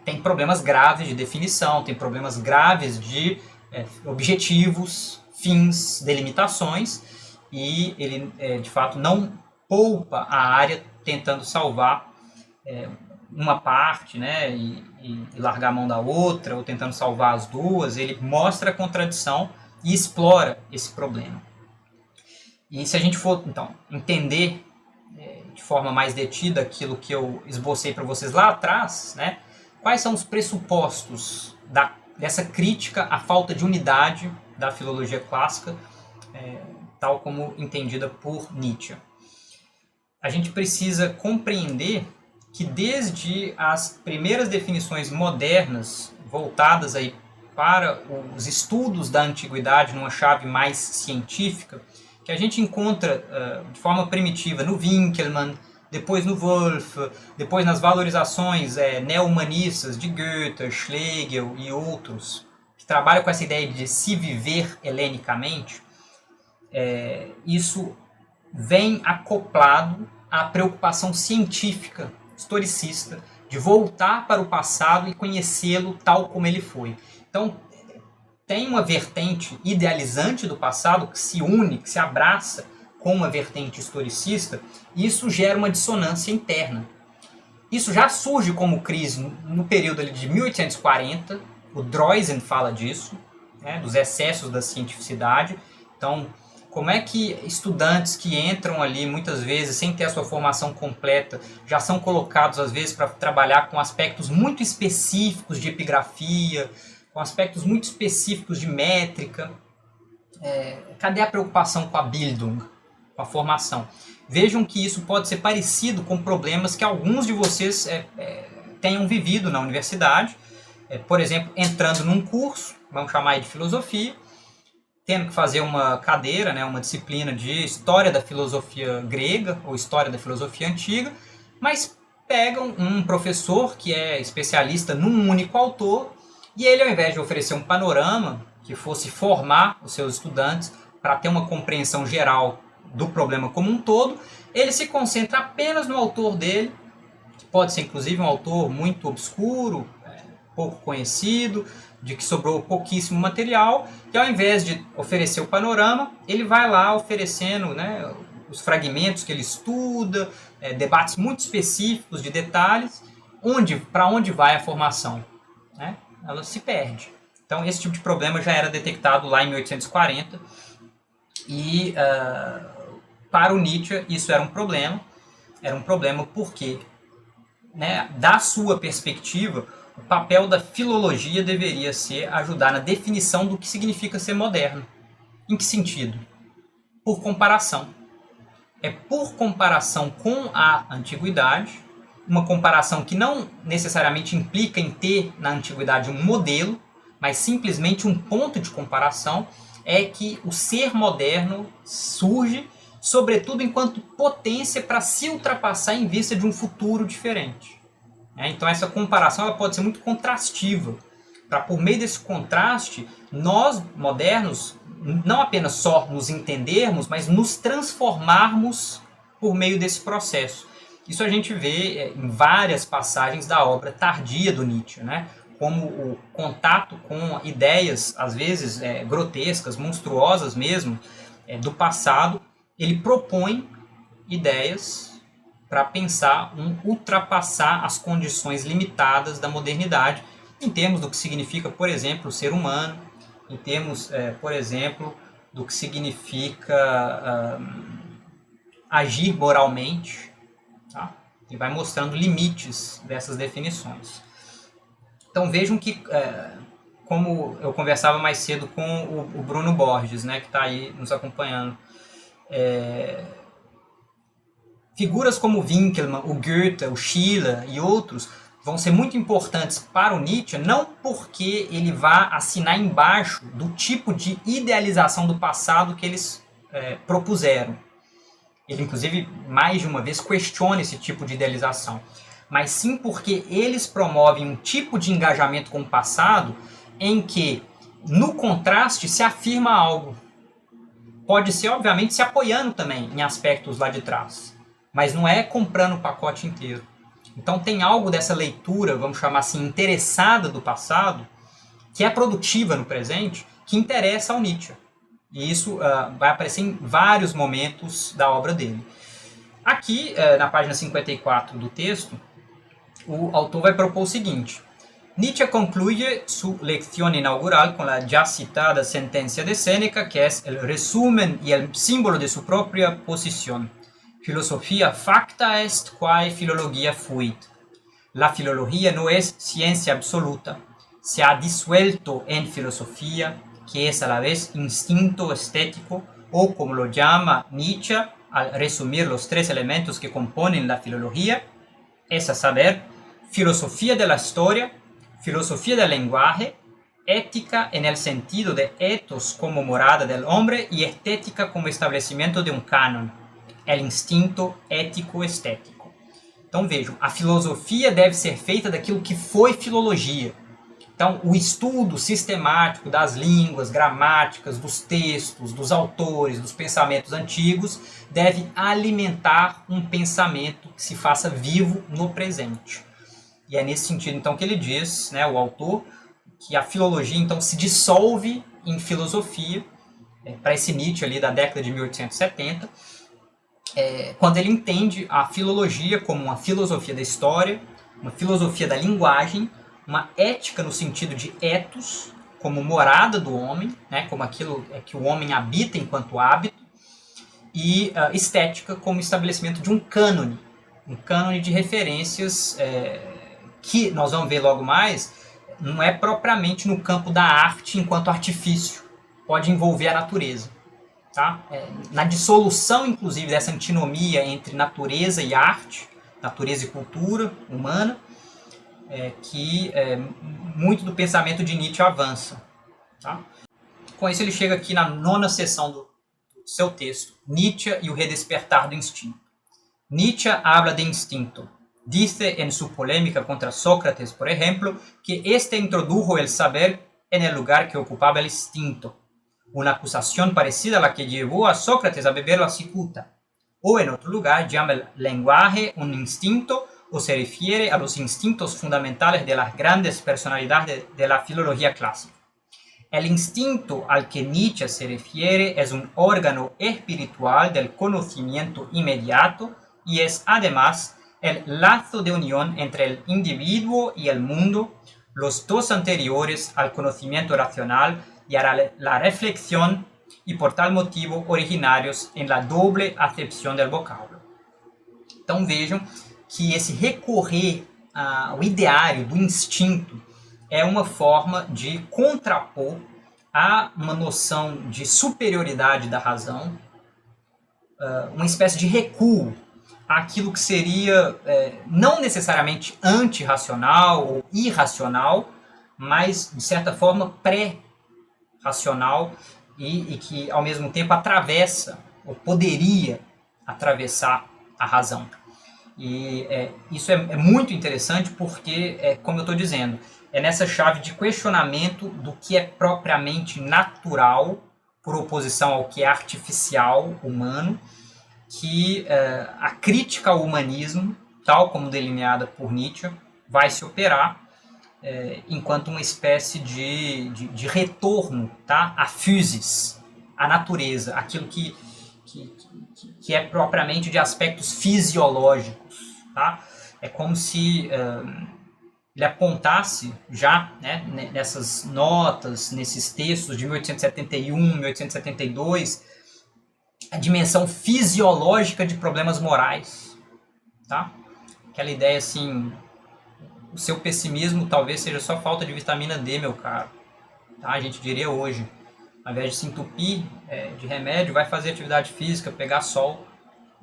Speaker 1: tem problemas graves de definição, tem problemas graves de objetivos, fins, delimitações, e ele, de fato, não poupa a área tentando salvar uma parte, né, e largar a mão da outra, ou tentando salvar as duas. Ele mostra a contradição e explora esse problema. E se a gente for, então, entender de forma mais detida aquilo que eu esbocei para vocês lá atrás, né, quais são os pressupostos dessa crítica à falta de unidade da filologia clássica, tal como entendida por Nietzsche? A gente precisa compreender que desde as primeiras definições modernas voltadas aí para os estudos da antiguidade numa chave mais científica, que a gente encontra de forma primitiva no Winckelmann, depois no Wolff, depois nas valorizações neo-humanistas de Goethe, Schlegel e outros, que trabalham com essa ideia de se viver helenicamente, isso vem acoplado à preocupação científica, historicista, de voltar para o passado e conhecê-lo tal como ele foi. Então, tem uma vertente idealizante do passado que se une, que se abraça com uma vertente historicista, e isso gera uma dissonância interna. Isso já surge como crise no período ali de 1840, o Droysen fala disso, né, dos excessos da cientificidade. Então, como é que estudantes que entram ali muitas vezes sem ter a sua formação completa já são colocados às vezes para trabalhar com aspectos muito específicos de epigrafia, com aspectos muito específicos de métrica? Cadê a preocupação com a Bildung, com a formação? Vejam que isso pode ser parecido com problemas que alguns de vocês tenham vivido na universidade. Por exemplo, entrando num curso, vamos chamar aí de filosofia, tendo que fazer uma cadeira, né, uma disciplina de história da filosofia grega ou história da filosofia antiga, mas pegam um professor que é especialista num único autor e ele, ao invés de oferecer um panorama que fosse formar os seus estudantes para ter uma compreensão geral do problema como um todo, ele se concentra apenas no autor dele, que pode ser inclusive um autor muito obscuro, pouco conhecido, de que sobrou pouquíssimo material, e ao invés de oferecer o panorama, ele vai lá oferecendo, né, os fragmentos que ele estuda, debates muito específicos de detalhes, para onde vai a formação, né? Ela se perde. Então esse tipo de problema já era detectado lá em 1840, e para o Nietzsche isso era um problema porque, né, da sua perspectiva, o papel da filologia deveria ser ajudar na definição do que significa ser moderno. Em que sentido? Por comparação. É por comparação com a antiguidade, uma comparação que não necessariamente implica em ter na antiguidade um modelo, mas simplesmente um ponto de comparação, é que o ser moderno surge, sobretudo enquanto potência para se ultrapassar em vista de um futuro diferente. Então essa comparação ela pode ser muito contrastiva, para por meio desse contraste, nós modernos, não apenas só nos entendermos, mas nos transformarmos por meio desse processo. Isso a gente vê em várias passagens da obra tardia do Nietzsche, né? Como o contato com ideias, às vezes grotescas, monstruosas mesmo, do passado, ele propõe ideias para pensar ultrapassar as condições limitadas da modernidade, em termos do que significa, por exemplo, o ser humano, em termos, por exemplo, do que significa agir moralmente, tá? E vai mostrando limites dessas definições. Então vejam que, como eu conversava mais cedo com o Bruno Borges, né, que está aí nos acompanhando, figuras como Winckelmann, o Goethe, o Schiller e outros vão ser muito importantes para o Nietzsche, não porque ele vá assinar embaixo do tipo de idealização do passado que eles propuseram. Ele, inclusive, mais de uma vez questiona esse tipo de idealização, mas sim porque eles promovem um tipo de engajamento com o passado em que, no contraste, se afirma algo. Pode ser, obviamente, se apoiando também em aspectos lá de trás, mas não é comprando o pacote inteiro. Então tem algo dessa leitura, vamos chamar assim, interessada do passado, que é produtiva no presente, que interessa ao Nietzsche. E isso vai aparecer em vários momentos da obra dele. Aqui, na página 54 do texto, o autor vai propor o seguinte: Nietzsche concluye su lección inaugural con la ya citada sentencia de Séneca, que es el resumen y el símbolo de su propia posición. Filosofía facta est quae filologia fuit. La filología no es ciencia absoluta. Se ha disuelto en filosofía, que es a la vez instinto estético, o como lo llama Nietzsche al resumir los tres elementos que componen la filología, es a saber, filosofía de la historia, filosofía del lenguaje, ética en el sentido de ethos como morada del hombre y estética como estabelecimento de um canon, el instinto ético-estético. Então vejam, a filosofia deve ser feita daquilo que foi filologia. Então, o estudo sistemático das línguas, gramáticas, dos textos, dos autores, dos pensamentos antigos, deve alimentar um pensamento que se faça vivo no presente. E é nesse sentido, então, que ele diz, né, o autor, que a filologia, então, se dissolve em filosofia, para esse Nietzsche ali da década de 1870, quando ele entende a filologia como uma filosofia da história, uma filosofia da linguagem, uma ética no sentido de ethos, como morada do homem, né, como aquilo que o homem habita enquanto hábito, e estética como estabelecimento de um cânone de referências que, nós vamos ver logo mais, não é propriamente no campo da arte enquanto artifício, pode envolver a natureza. Tá? Na dissolução, inclusive, dessa antinomia entre natureza e arte, natureza e cultura humana, que muito do pensamento de Nietzsche avança. Tá? Com isso ele chega aqui na 9ª seção do seu texto, Nietzsche e o redespertar do instinto. Nietzsche habla de instinto. Dice en su polémica contra Sócrates, por ejemplo, que este introdujo el saber en el lugar que ocupaba el instinto, una acusación parecida a la que llevó a Sócrates a beber la cicuta. O en otro lugar llama el lenguaje un instinto o se refiere a los instintos fundamentales de las grandes personalidades de la filología clásica. El instinto al que Nietzsche se refiere es un órgano espiritual del conocimiento inmediato y es además el lazo de unión entre el individuo y el mundo, los dos anteriores al conocimiento racional y a la reflexión y por tal motivo originarios en la doble acepción del vocábulo. Então vejam que esse recorrer ao ideário do instinto é uma forma de contrapor a uma noção de superioridade da razão, uma espécie de recuo àquilo que seria não necessariamente antirracional ou irracional, mas, de certa forma, pré-racional e que, ao mesmo tempo, atravessa, ou poderia atravessar a razão. E isso é muito interessante porque, como eu estou dizendo, é nessa chave de questionamento do que é propriamente natural, por oposição ao que é artificial, humano, que a crítica ao humanismo, tal como delineada por Nietzsche, vai se operar enquanto uma espécie de retorno, tá, à physis, à natureza, aquilo que é propriamente de aspectos fisiológicos. Tá? É como se ele apontasse já, né, nessas notas, nesses textos de 1871, 1872, a dimensão fisiológica de problemas morais. Tá? Aquela ideia assim, o seu pessimismo talvez seja só falta de vitamina D, meu caro. Tá? A gente diria hoje, ao invés de se entupir de remédio, vai fazer atividade física, pegar sol,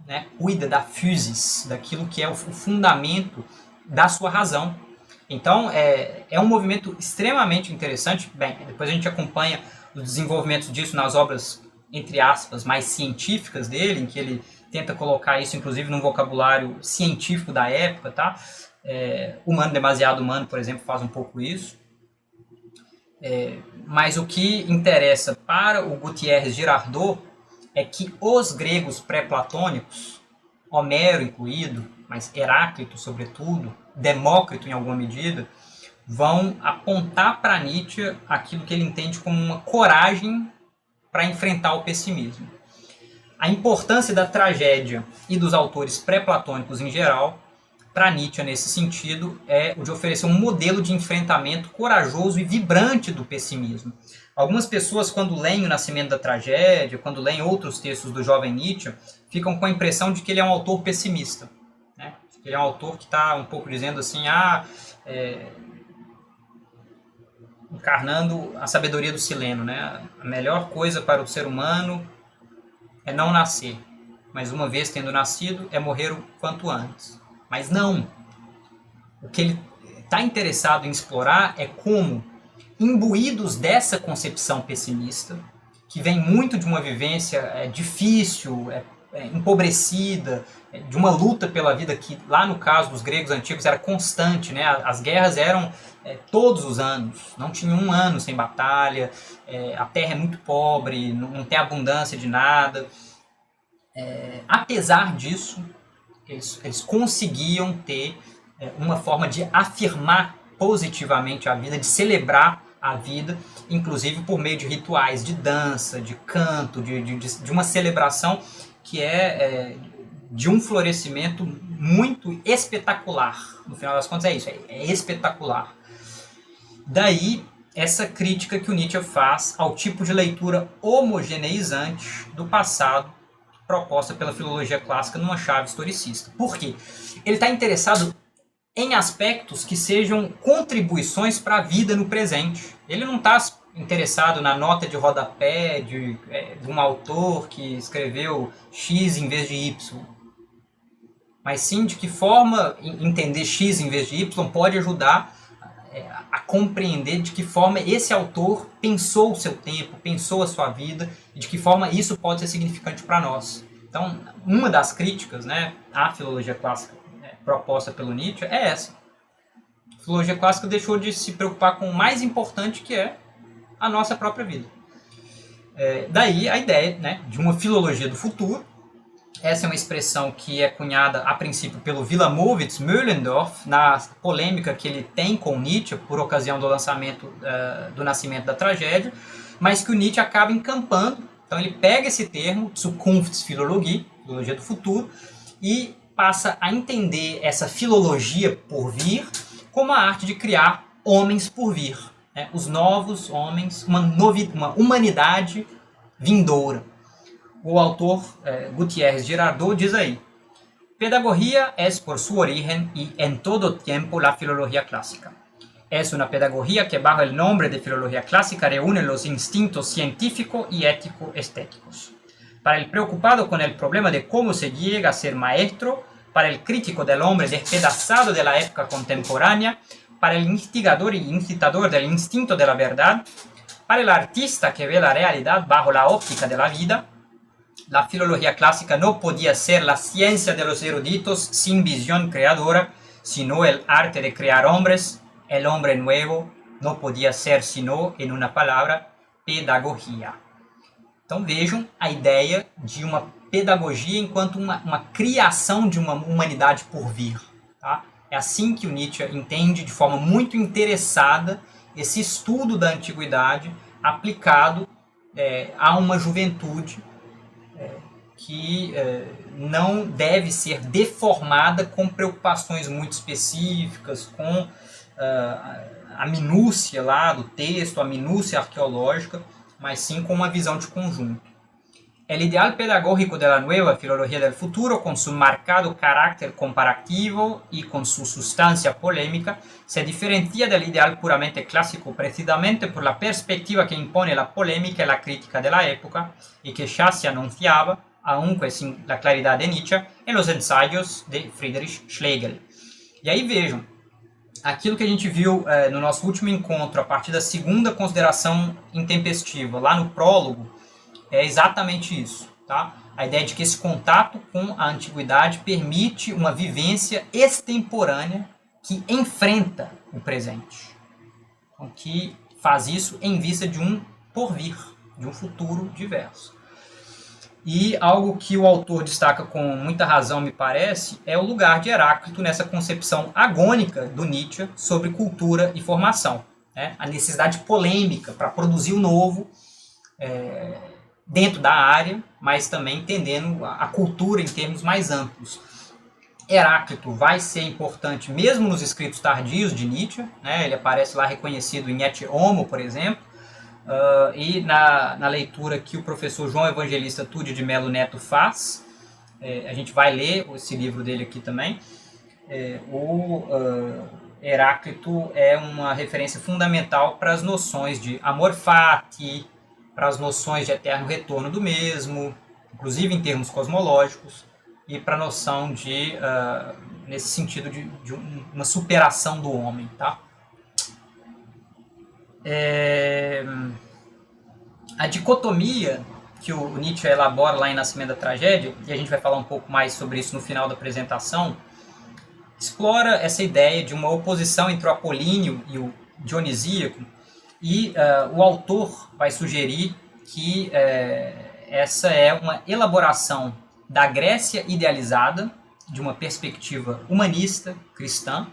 Speaker 1: né? Cuida da physis, daquilo que é o fundamento da sua razão. Então, é um movimento extremamente interessante. Bem, depois a gente acompanha o desenvolvimento disso nas obras, entre aspas, mais científicas dele, em que ele tenta colocar isso, inclusive, num vocabulário científico da época, tá? Humano Demasiado Humano, por exemplo, faz um pouco isso. Mas o que interessa para o Gutiérrez Girardot é que os gregos pré-platônicos, Homero incluído, mas Heráclito sobretudo, Demócrito em alguma medida, vão apontar para Nietzsche aquilo que ele entende como uma coragem para enfrentar o pessimismo. A importância da tragédia e dos autores pré-platônicos em geral, para Nietzsche nesse sentido, é o de oferecer um modelo de enfrentamento corajoso e vibrante do pessimismo. Algumas pessoas, quando leem O Nascimento da Tragédia, quando leem outros textos do jovem Nietzsche, ficam com a impressão de que ele é um autor pessimista. Né? Ele é um autor que está um pouco dizendo assim, encarnando a sabedoria do Sileno. Né? A melhor coisa para o ser humano é não nascer, mas uma vez tendo nascido, é morrer o quanto antes. Mas não. O que ele está interessado em explorar é como, imbuídos dessa concepção pessimista, que vem muito de uma vivência difícil, empobrecida, de uma luta pela vida que, lá no caso dos gregos antigos, era constante, né? As guerras eram todos os anos, não tinha um ano sem batalha, a terra é muito pobre, não tem abundância de nada. Apesar disso, eles conseguiam ter uma forma de afirmar positivamente a vida, de celebrar a vida, inclusive por meio de rituais de dança, de canto, de uma celebração que de um florescimento muito espetacular. No final das contas é isso, é espetacular. Daí essa crítica que o Nietzsche faz ao tipo de leitura homogeneizante do passado proposta pela filologia clássica numa chave historicista. Por quê? Ele está interessado em aspectos que sejam contribuições para a vida no presente. Ele não está interessado na nota de rodapé de um autor que escreveu X em vez de Y, mas sim de que forma entender X em vez de Y pode ajudar a compreender de que forma esse autor pensou o seu tempo, pensou a sua vida, e de que forma isso pode ser significante para nós. Então, uma das críticas, né, à filologia clássica proposta pelo Nietzsche é essa. A filologia clássica deixou de se preocupar com o mais importante, que é a nossa própria vida. Daí a ideia, né, de uma filologia do futuro. Essa é uma expressão que é cunhada a princípio pelo Wilamowitz Möhlendorff na polêmica que ele tem com Nietzsche por ocasião do lançamento do Nascimento da Tragédia, mas que o Nietzsche acaba encampando. Então ele pega esse termo, Zukunftsphilologie, filologia do futuro, e passa a entender essa filologia por vir como a arte de criar homens por vir, né? Os novos homens, uma humanidade vindoura. O autor Gutiérrez Girardot diz aí: Pedagogia es por su origen y en todo tiempo la filología clásica. Es una pedagogía que bajo el nombre de filología clásica reúne los instintos científico y ético-estéticos. Para el preocupado con el problema de cómo se llega a ser maestro, para el crítico del hombre despedazado de la época contemporánea, para el instigador y incitador del instinto de la verdad, para el artista que ve la realidad bajo la óptica de la vida, la filología clásica no podía ser la ciencia de los eruditos sin visión creadora, sino el arte de crear hombres. El hombre nuevo no podía ser sino, en una palabra, pedagogía. Então vejam a ideia de uma pedagogia enquanto uma criação de uma humanidade por vir. Tá? É assim que o Nietzsche entende de forma muito interessada esse estudo da antiguidade aplicado a uma juventude que não deve ser deformada com preocupações muito específicas, com a minúcia lá do texto, a minúcia arqueológica, mas sim com uma visão de conjunto. El ideal pedagógico de la nueva filología del futuro, con su marcado carácter comparativo y con su sustancia polémica, se diferencia del ideal puramente clásico precisamente por la perspectiva que impone la polémica y la crítica de la época, y que ya se anunciaba, aunque sin la claridad de Nietzsche, en los ensayos de Friedrich Schlegel. E aí vejam, aquilo que a gente viu no nosso último encontro, a partir da segunda consideração intempestiva, lá no prólogo, é exatamente isso. Tá? A ideia de que esse contato com a antiguidade permite uma vivência extemporânea que enfrenta o presente. Então, que faz isso em vista de um porvir, de um futuro diverso. E algo que o autor destaca com muita razão, me parece, é o lugar de Heráclito nessa concepção agônica do Nietzsche sobre cultura e formação. Né? A necessidade polêmica para produzir o novo dentro da área, mas também entendendo a cultura em termos mais amplos. Heráclito vai ser importante mesmo nos escritos tardios de Nietzsche, né? Ele aparece lá reconhecido em Et Homo, por exemplo, e na leitura que o professor João Evangelista Tude de Melo Neto faz, a gente vai ler esse livro dele aqui também. Heráclito é uma referência fundamental para as noções de amor fati, para as noções de eterno retorno do mesmo, inclusive em termos cosmológicos, e para a noção de, nesse sentido, de uma superação do homem. Tá? A dicotomia que o Nietzsche elabora lá em Nascimento da Tragédia, e a gente vai falar um pouco mais sobre isso no final da apresentação, explora essa ideia de uma oposição entre o apolíneo e o dionisíaco, e o autor vai sugerir que essa é uma elaboração da Grécia idealizada, de uma perspectiva humanista, cristã,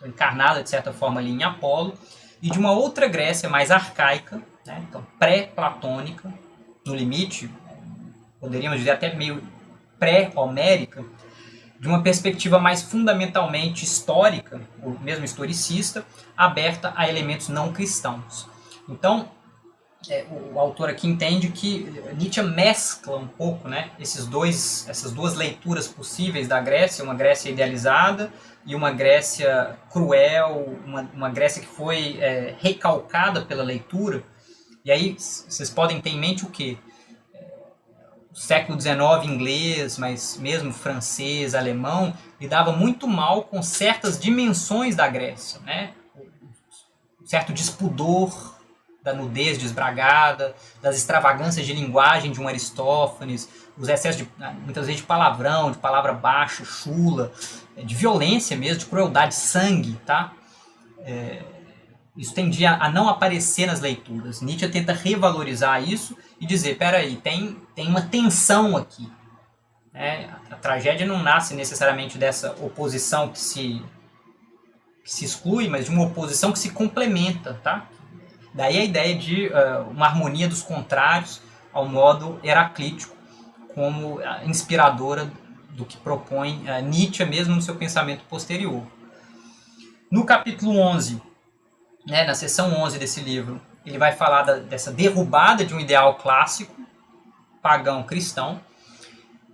Speaker 1: encarnada de certa forma ali em Apolo, e de uma outra Grécia mais arcaica, né, então pré-platônica, no limite, poderíamos dizer até meio pré-homérica, de uma perspectiva mais fundamentalmente histórica, ou mesmo historicista, aberta a elementos não cristãos. Então, o autor aqui entende que Nietzsche mescla um pouco, né, essas duas leituras possíveis da Grécia, uma Grécia idealizada e uma Grécia cruel, uma Grécia que foi recalcada pela leitura. E aí vocês podem ter em mente o quê? O século XIX inglês, mas mesmo francês, alemão, lidava muito mal com certas dimensões da Grécia, né? Um certo despudor da nudez desbragada, das extravagâncias de linguagem de um Aristófanes, os excessos muitas vezes de palavrão, de palavra baixa, chula, de violência mesmo, de crueldade, sangue, tá? Isso tendia a não aparecer nas leituras. Nietzsche tenta revalorizar isso e dizer, peraí, tem uma tensão aqui. A tragédia não nasce necessariamente dessa oposição que se exclui, mas de uma oposição que se complementa, tá? Daí a ideia de uma harmonia dos contrários ao modo heraclítico, como inspiradora do que propõe Nietzsche mesmo no seu pensamento posterior. No capítulo 11, na seção 11 desse livro, ele vai falar dessa derrubada de um ideal clássico, pagão cristão,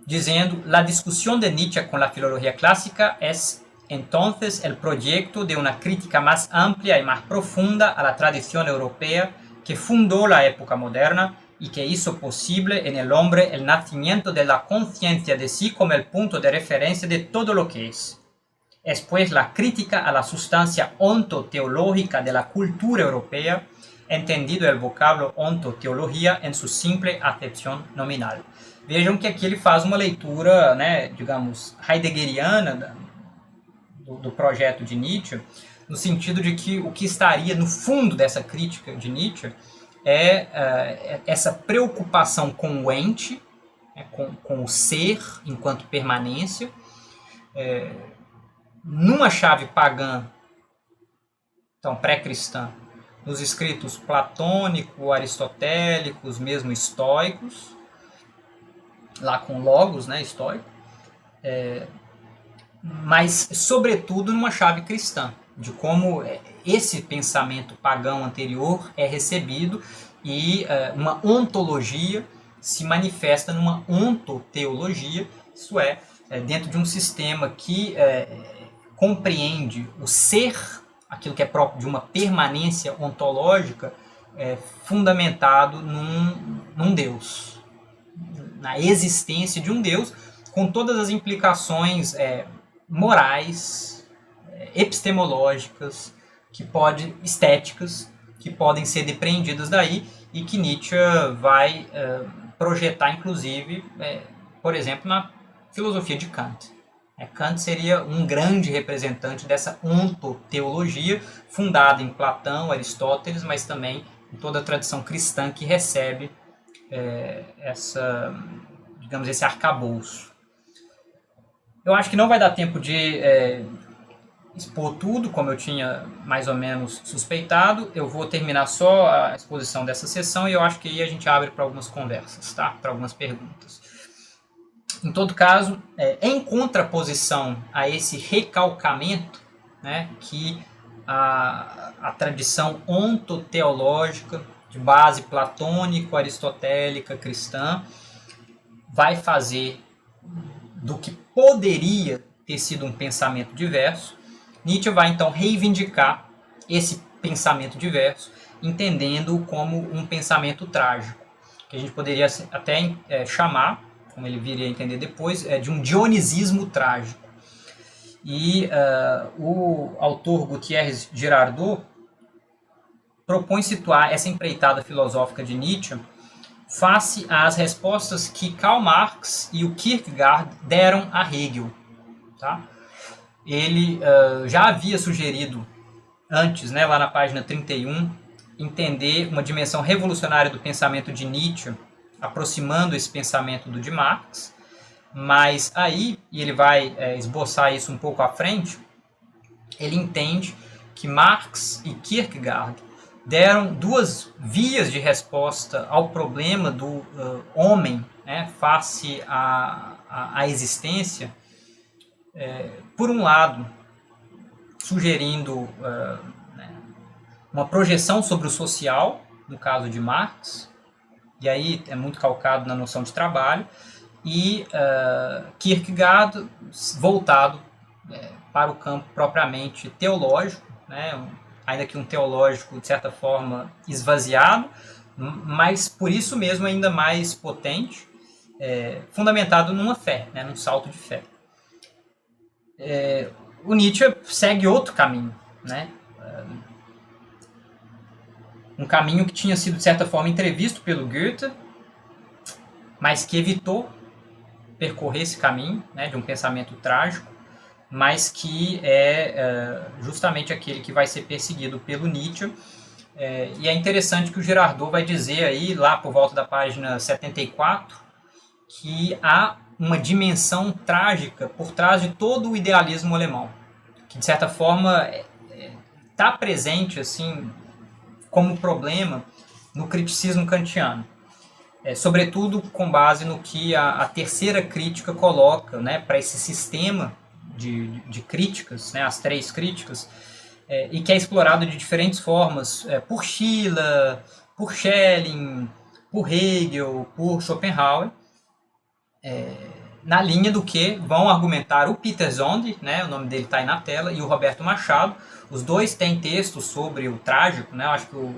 Speaker 1: dizendo: la discusión de Nietzsche con la filología clásica es entonces el proyecto de una crítica más amplia y más profunda a la tradición europea que fundó la época moderna y que hizo posible en el hombre el nacimiento de la conciencia de sí como el punto de referencia de todo lo que es. Es pues la crítica a la sustancia ontoteológica de la cultura europea, entendido el vocablo ontoteología en su simple acepción nominal. Vejam que aqui ele faz uma leitura, digamos, heideggeriana do projeto de Nietzsche, no sentido de que o que estaria no fundo dessa crítica de Nietzsche é essa preocupação com o ente, com o ser enquanto permanência, numa chave pagã, então pré-cristã, nos escritos platônicos, aristotélicos, mesmo estoicos, lá com logos, estoico, mas sobretudo numa chave cristã, de como esse pensamento pagão anterior é recebido e uma ontologia se manifesta numa ontoteologia, isso é, dentro de um sistema que compreende o ser, aquilo que é próprio de uma permanência ontológica, fundamentado num Deus, na existência de um Deus, com todas as implicações morais, epistemológicas, estéticas, que podem ser depreendidas daí e que Nietzsche vai projetar, inclusive, por exemplo, na filosofia de Kant. Kant seria um grande representante dessa ontoteologia, fundada em Platão, Aristóteles, mas também em toda a tradição cristã que recebe esse arcabouço. Eu acho que não vai dar tempo de expor tudo, como eu tinha mais ou menos suspeitado. Eu vou terminar só a exposição dessa sessão e eu acho que aí a gente abre para algumas conversas, tá? Para algumas perguntas. Em todo caso, em contraposição a esse recalcamento, que a tradição ontoteológica de base platônico, aristotélica, cristã, vai fazer do que poderia ter sido um pensamento diverso, Nietzsche vai então reivindicar esse pensamento diverso, entendendo-o como um pensamento trágico, que a gente poderia até chamar, como ele viria a entender depois, de um dionisismo trágico. E o autor Gutiérrez Girardot propõe situar essa empreitada filosófica de Nietzsche face às respostas que Karl Marx e o Kierkegaard deram a Hegel. Tá? Ele já havia sugerido antes, né, lá na página 31, entender uma dimensão revolucionária do pensamento de Nietzsche, aproximando esse pensamento do de Marx, mas aí, e ele vai esboçar isso um pouco à frente, ele entende que Marx e Kierkegaard deram duas vias de resposta ao problema do homem, né, face à existência. Por um lado, sugerindo uma projeção sobre o social, no caso de Marx, e aí é muito calcado na noção de trabalho, e Kierkegaard voltado para o campo propriamente teológico, né, ainda que um teológico, de certa forma, esvaziado, mas por isso mesmo ainda mais potente, fundamentado numa fé, né, num salto de fé. O Nietzsche segue outro caminho, né? Um caminho que tinha sido, de certa forma, entrevisto pelo Goethe, mas que evitou percorrer esse caminho, né, de um pensamento trágico, mas que é justamente aquele que vai ser perseguido pelo Nietzsche. E é interessante que o Girardot vai dizer aí, lá por volta da página 74, que há uma dimensão trágica por trás de todo o idealismo alemão, que de certa forma está presente assim como problema no criticismo kantiano, sobretudo com base no que a terceira crítica coloca, né, para esse sistema de críticas, né, as três críticas, e que é explorado de diferentes formas por Schiller, por Schelling, por Hegel, por Schopenhauer, na linha do que vão argumentar o Peter Zonde, né, o nome dele está aí na tela, e o Roberto Machado. Os dois têm textos sobre o trágico, né, eu acho que o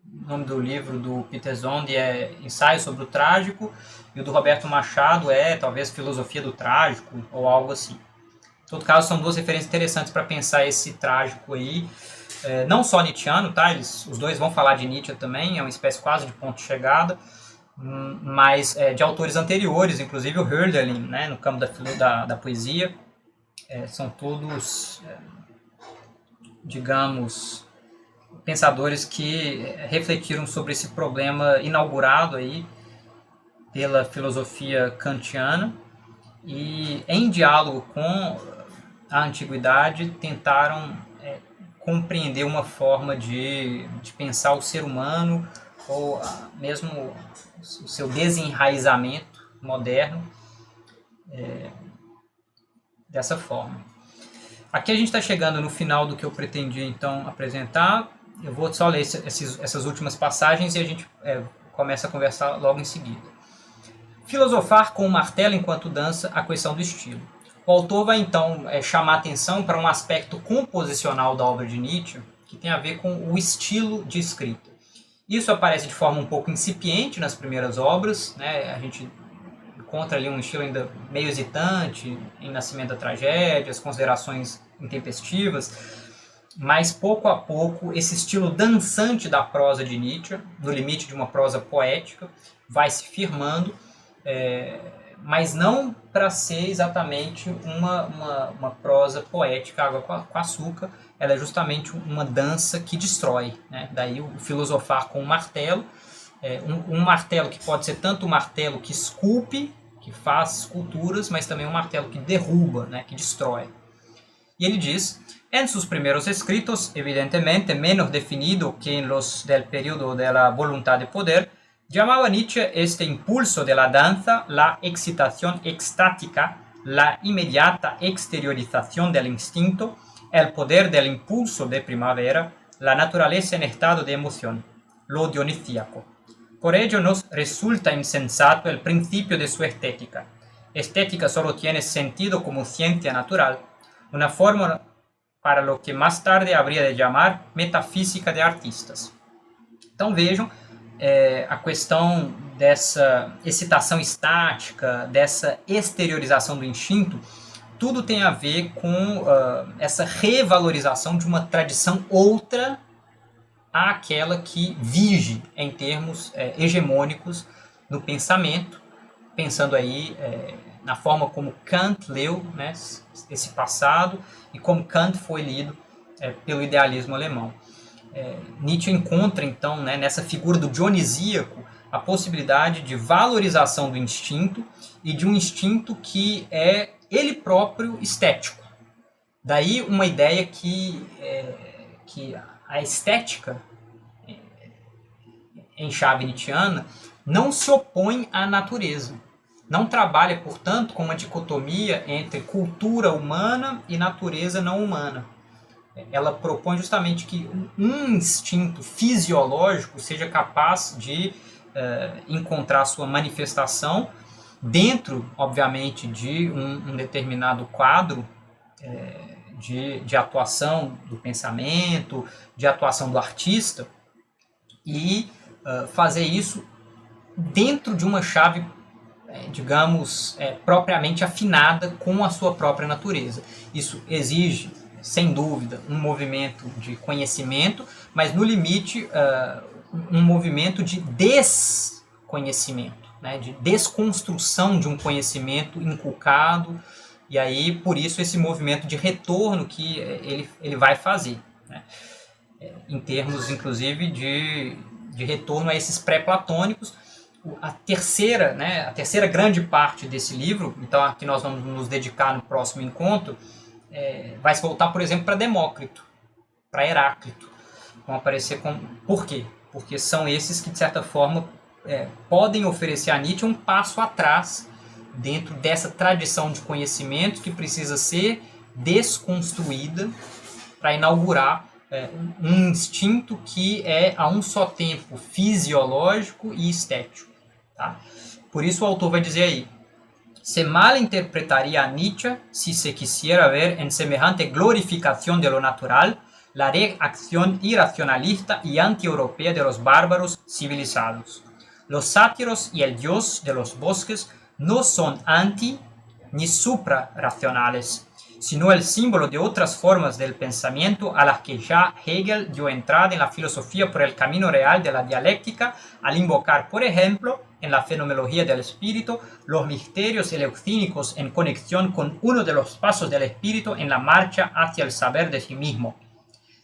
Speaker 1: nome do livro do Peter Zonde é Ensaio sobre o Trágico, e o do Roberto Machado é, talvez, Filosofia do Trágico, ou algo assim. Em todo caso, são duas referências interessantes para pensar esse trágico aí, não só nietzschiano, tá? Os dois vão falar de Nietzsche também, é uma espécie quase de ponto de chegada, mas de autores anteriores, inclusive o Hölderlin, né, no campo da poesia, são todos, digamos, pensadores que refletiram sobre esse problema inaugurado aí pela filosofia kantiana e, em diálogo com a antiguidade, tentaram compreender uma forma de pensar o ser humano ou mesmo o seu desenraizamento moderno dessa forma. Aqui a gente está chegando no final do que eu pretendia então apresentar. Eu vou só ler essas últimas passagens e a gente começa a conversar logo em seguida. Filosofar com o martelo enquanto dança, a questão do estilo. O autor vai então chamar atenção para um aspecto composicional da obra de Nietzsche, que tem a ver com o estilo de escrita. Isso aparece de forma um pouco incipiente nas primeiras obras, né? A gente encontra ali um estilo ainda meio hesitante, em Nascimento da Tragédia, as considerações intempestivas, mas pouco a pouco esse estilo dançante da prosa de Nietzsche, no limite de uma prosa poética, vai se firmando, mas não para ser exatamente uma prosa poética, água com açúcar. Ela é justamente uma dança que destrói, né? Daí o filosofar com o martelo, um martelo que pode ser tanto um martelo que esculpe, que faz esculturas, mas também um martelo que derruba, né? Que destrói. E ele diz: en sus primeros escritos, evidentemente menos definido que en los del periodo de la voluntad de poder, llamaba Nietzsche este impulso de la danza la excitación extática, la inmediata exteriorización del instinto, el poder del impulso de primavera, la naturaleza en estado de emoción, lo dionisíaco. Por ello nos resulta insensato el principio de su estética. Estética solo tiene sentido como ciencia natural, una forma para lo que más tarde habría de llamar metafísica de artistas. Então vejam, a questão dessa excitação estática, dessa exteriorização do instinto, tudo tem a ver com essa revalorização de uma tradição outra àquela que vige em termos hegemônicos no pensamento, pensando aí na forma como Kant leu, né, esse passado e como Kant foi lido pelo idealismo alemão. Nietzsche encontra, então, né, nessa figura do dionisíaco a possibilidade de valorização do instinto e de um instinto que é ele próprio estético. Daí uma ideia que a estética, em chave nietzschiana, não se opõe à natureza. Não trabalha, portanto, com uma dicotomia entre cultura humana e natureza não humana. Ela propõe justamente que um instinto fisiológico seja capaz de encontrar sua manifestação dentro, obviamente, de um determinado quadro de atuação do pensamento, de atuação do artista, e fazer isso dentro de uma chave, digamos, propriamente afinada com a sua própria natureza. Isso exige, sem dúvida, um movimento de conhecimento, mas no limite um movimento de desconhecimento, né, de desconstrução de um conhecimento inculcado, e aí por isso esse movimento de retorno que ele vai fazer, né, em termos inclusive de retorno a esses pré-platônicos. A terceira grande parte desse livro, então a que nós vamos nos dedicar no próximo encontro, vai se voltar, por exemplo, para Demócrito, para Heráclito. Vão aparecer com... Por quê? Porque são esses que, de certa forma, podem oferecer a Nietzsche um passo atrás dentro dessa tradição de conhecimento que precisa ser desconstruída para inaugurar um instinto que é a um só tempo fisiológico e estético. Tá? Por isso o autor vai dizer aí: se mal interpretaria a Nietzsche si se quisiera ver en semejante glorificación de lo natural la reacción irracionalista y anti-europea de los bárbaros civilizados. Los sátiros y el dios de los bosques no son anti ni suprarracionales, sino el símbolo de otras formas del pensamiento a las que ya Hegel dio entrada en la filosofía por el camino real de la dialéctica, al invocar, por ejemplo, en la fenomenología del espíritu, los misterios eleucínicos en conexión con uno de los pasos del espíritu en la marcha hacia el saber de sí mismo.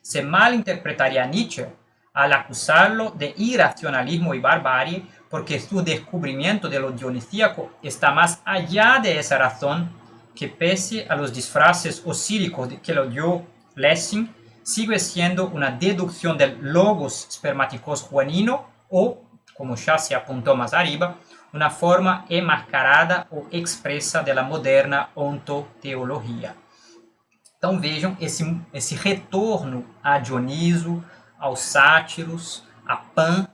Speaker 1: Se malinterpretaría a Nietzsche al acusarlo de irracionalismo y barbarie, porque su descubrimiento de lo dionisíaco está más allá de esa razón, que pese a los disfraces osíricos que lo dio Lessing, sigue siendo una deducción del logos spermaticos juanino o, como ya se apuntó más arriba, una forma enmascarada ou expressa da moderna ontoteologia. Então vejam esse retorno a Dioniso, aos sátiros, a Pan,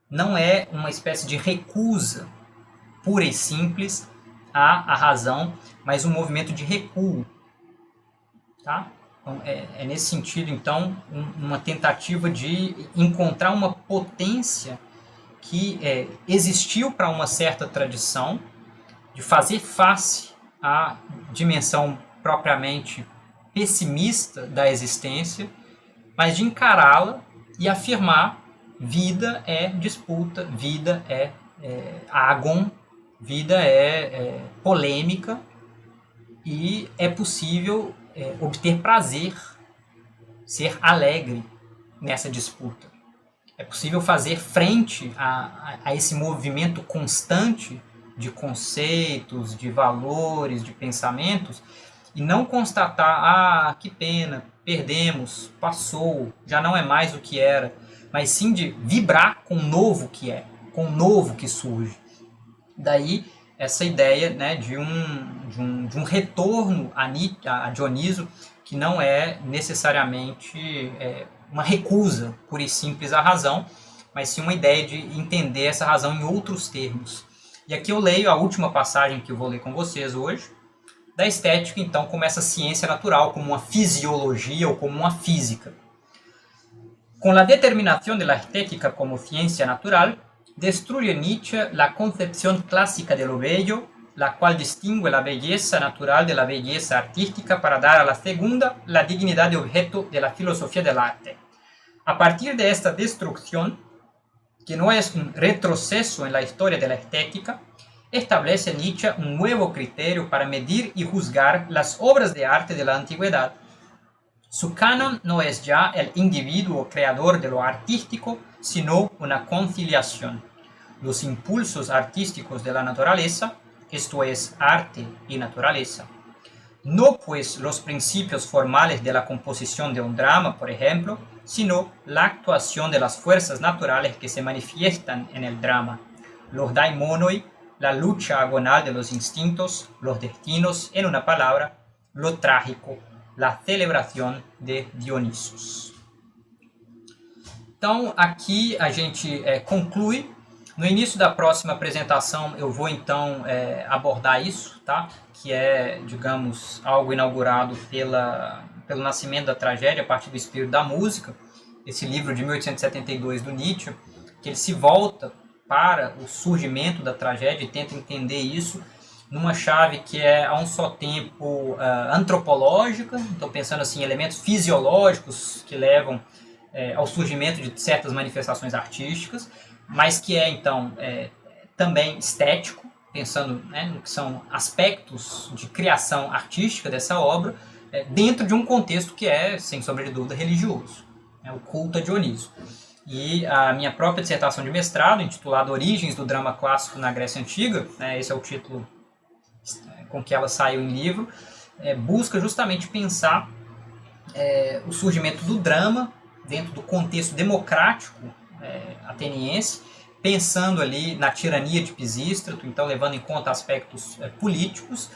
Speaker 1: não é uma espécie de recusa pura e simples à razão, mas um movimento de recuo. Tá? Então, nesse sentido, então, uma tentativa de encontrar uma potência que existiu para uma certa tradição, de fazer face à dimensão propriamente pessimista da existência, mas de encará-la e afirmar: vida é disputa, vida é agon, vida é polêmica, e é possível obter prazer, ser alegre nessa disputa. É possível fazer frente a esse movimento constante de conceitos, de valores, de pensamentos, e não constatar: que pena, perdemos, passou, já não é mais o que era, mas sim de vibrar com o novo que é, com o novo que surge. Daí essa ideia, né, de um retorno a Dioniso, que não é necessariamente uma recusa pura e simples à razão, mas sim uma ideia de entender essa razão em outros termos. E aqui eu leio a última passagem que eu vou ler com vocês hoje, da estética, então, como essa ciência natural, como uma fisiologia ou como uma física. Com a determinação de la estética como ciencia natural, destruye Nietzsche la concepción clásica de lo bello, la cual distingue la belleza natural de la belleza artística para dar a la segunda la dignidad de objeto de la filosofía del arte. A partir de esta destrucción, que no es un retroceso en la historia de la estética, establece Nietzsche un nuevo criterio para medir y juzgar las obras de arte de la antigüedad. Su canon no es ya el individuo creador de lo artístico, sino una conciliación. Los impulsos artísticos de la naturaleza, esto es, arte y naturaleza. No pues los principios formales de la composición de un drama, por ejemplo, sino la actuación de las fuerzas naturales que se manifiestan en el drama, los daimonoi, la lucha agonal de los instintos, los destinos, en una palabra, lo trágico, la celebração de Dionisos. Então, aqui a gente conclui. No início da próxima apresentação, eu vou então abordar isso, tá? Que é, digamos, algo inaugurado pelo nascimento da tragédia a partir do espírito da música, esse livro de 1872 do Nietzsche, que ele se volta para o surgimento da tragédia e tenta entender isso numa chave que é a um só tempo antropológica, então pensando assim, elementos fisiológicos que levam ao surgimento de certas manifestações artísticas, mas que é então também estético, pensando no que são aspectos de criação artística dessa obra, dentro de um contexto que é, sem sombra de dúvida, religioso, o culto a Dioniso. E a minha própria dissertação de mestrado, intitulada Origens do Drama Clássico na Grécia Antiga, esse é o título com que ela saiu em livro, busca justamente pensar o surgimento do drama dentro do contexto democrático ateniense, pensando ali na tirania de Pisístrato, então levando em conta aspectos políticos,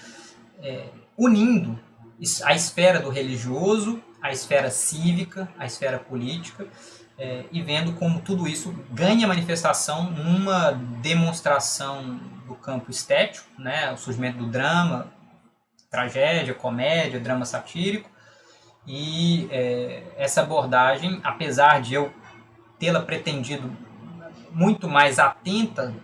Speaker 1: unindo a esfera do religioso, a esfera cívica, a esfera política, e vendo como tudo isso ganha manifestação numa demonstração do campo estético, o surgimento do drama, tragédia, comédia, drama satírico, e essa abordagem, apesar de eu tê-la pretendido muito mais atenta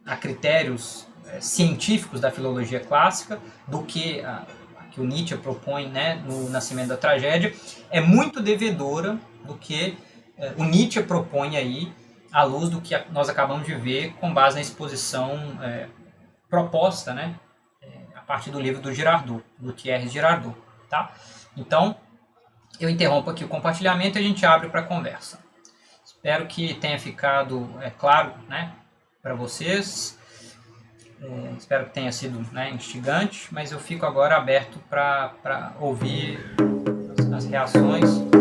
Speaker 1: a critérios científicos da filologia clássica do que a que o Nietzsche propõe no Nascimento da Tragédia, é muito devedora do que o Nietzsche propõe aí, à luz do que nós acabamos de ver com base na exposição proposta a partir do livro do Girardot, do Thierry Girardot. Tá? Então, eu interrompo aqui o compartilhamento e a gente abre para a conversa. Espero que tenha ficado claro para vocês. Espero que tenha sido instigante, mas eu fico agora aberto para ouvir as reações.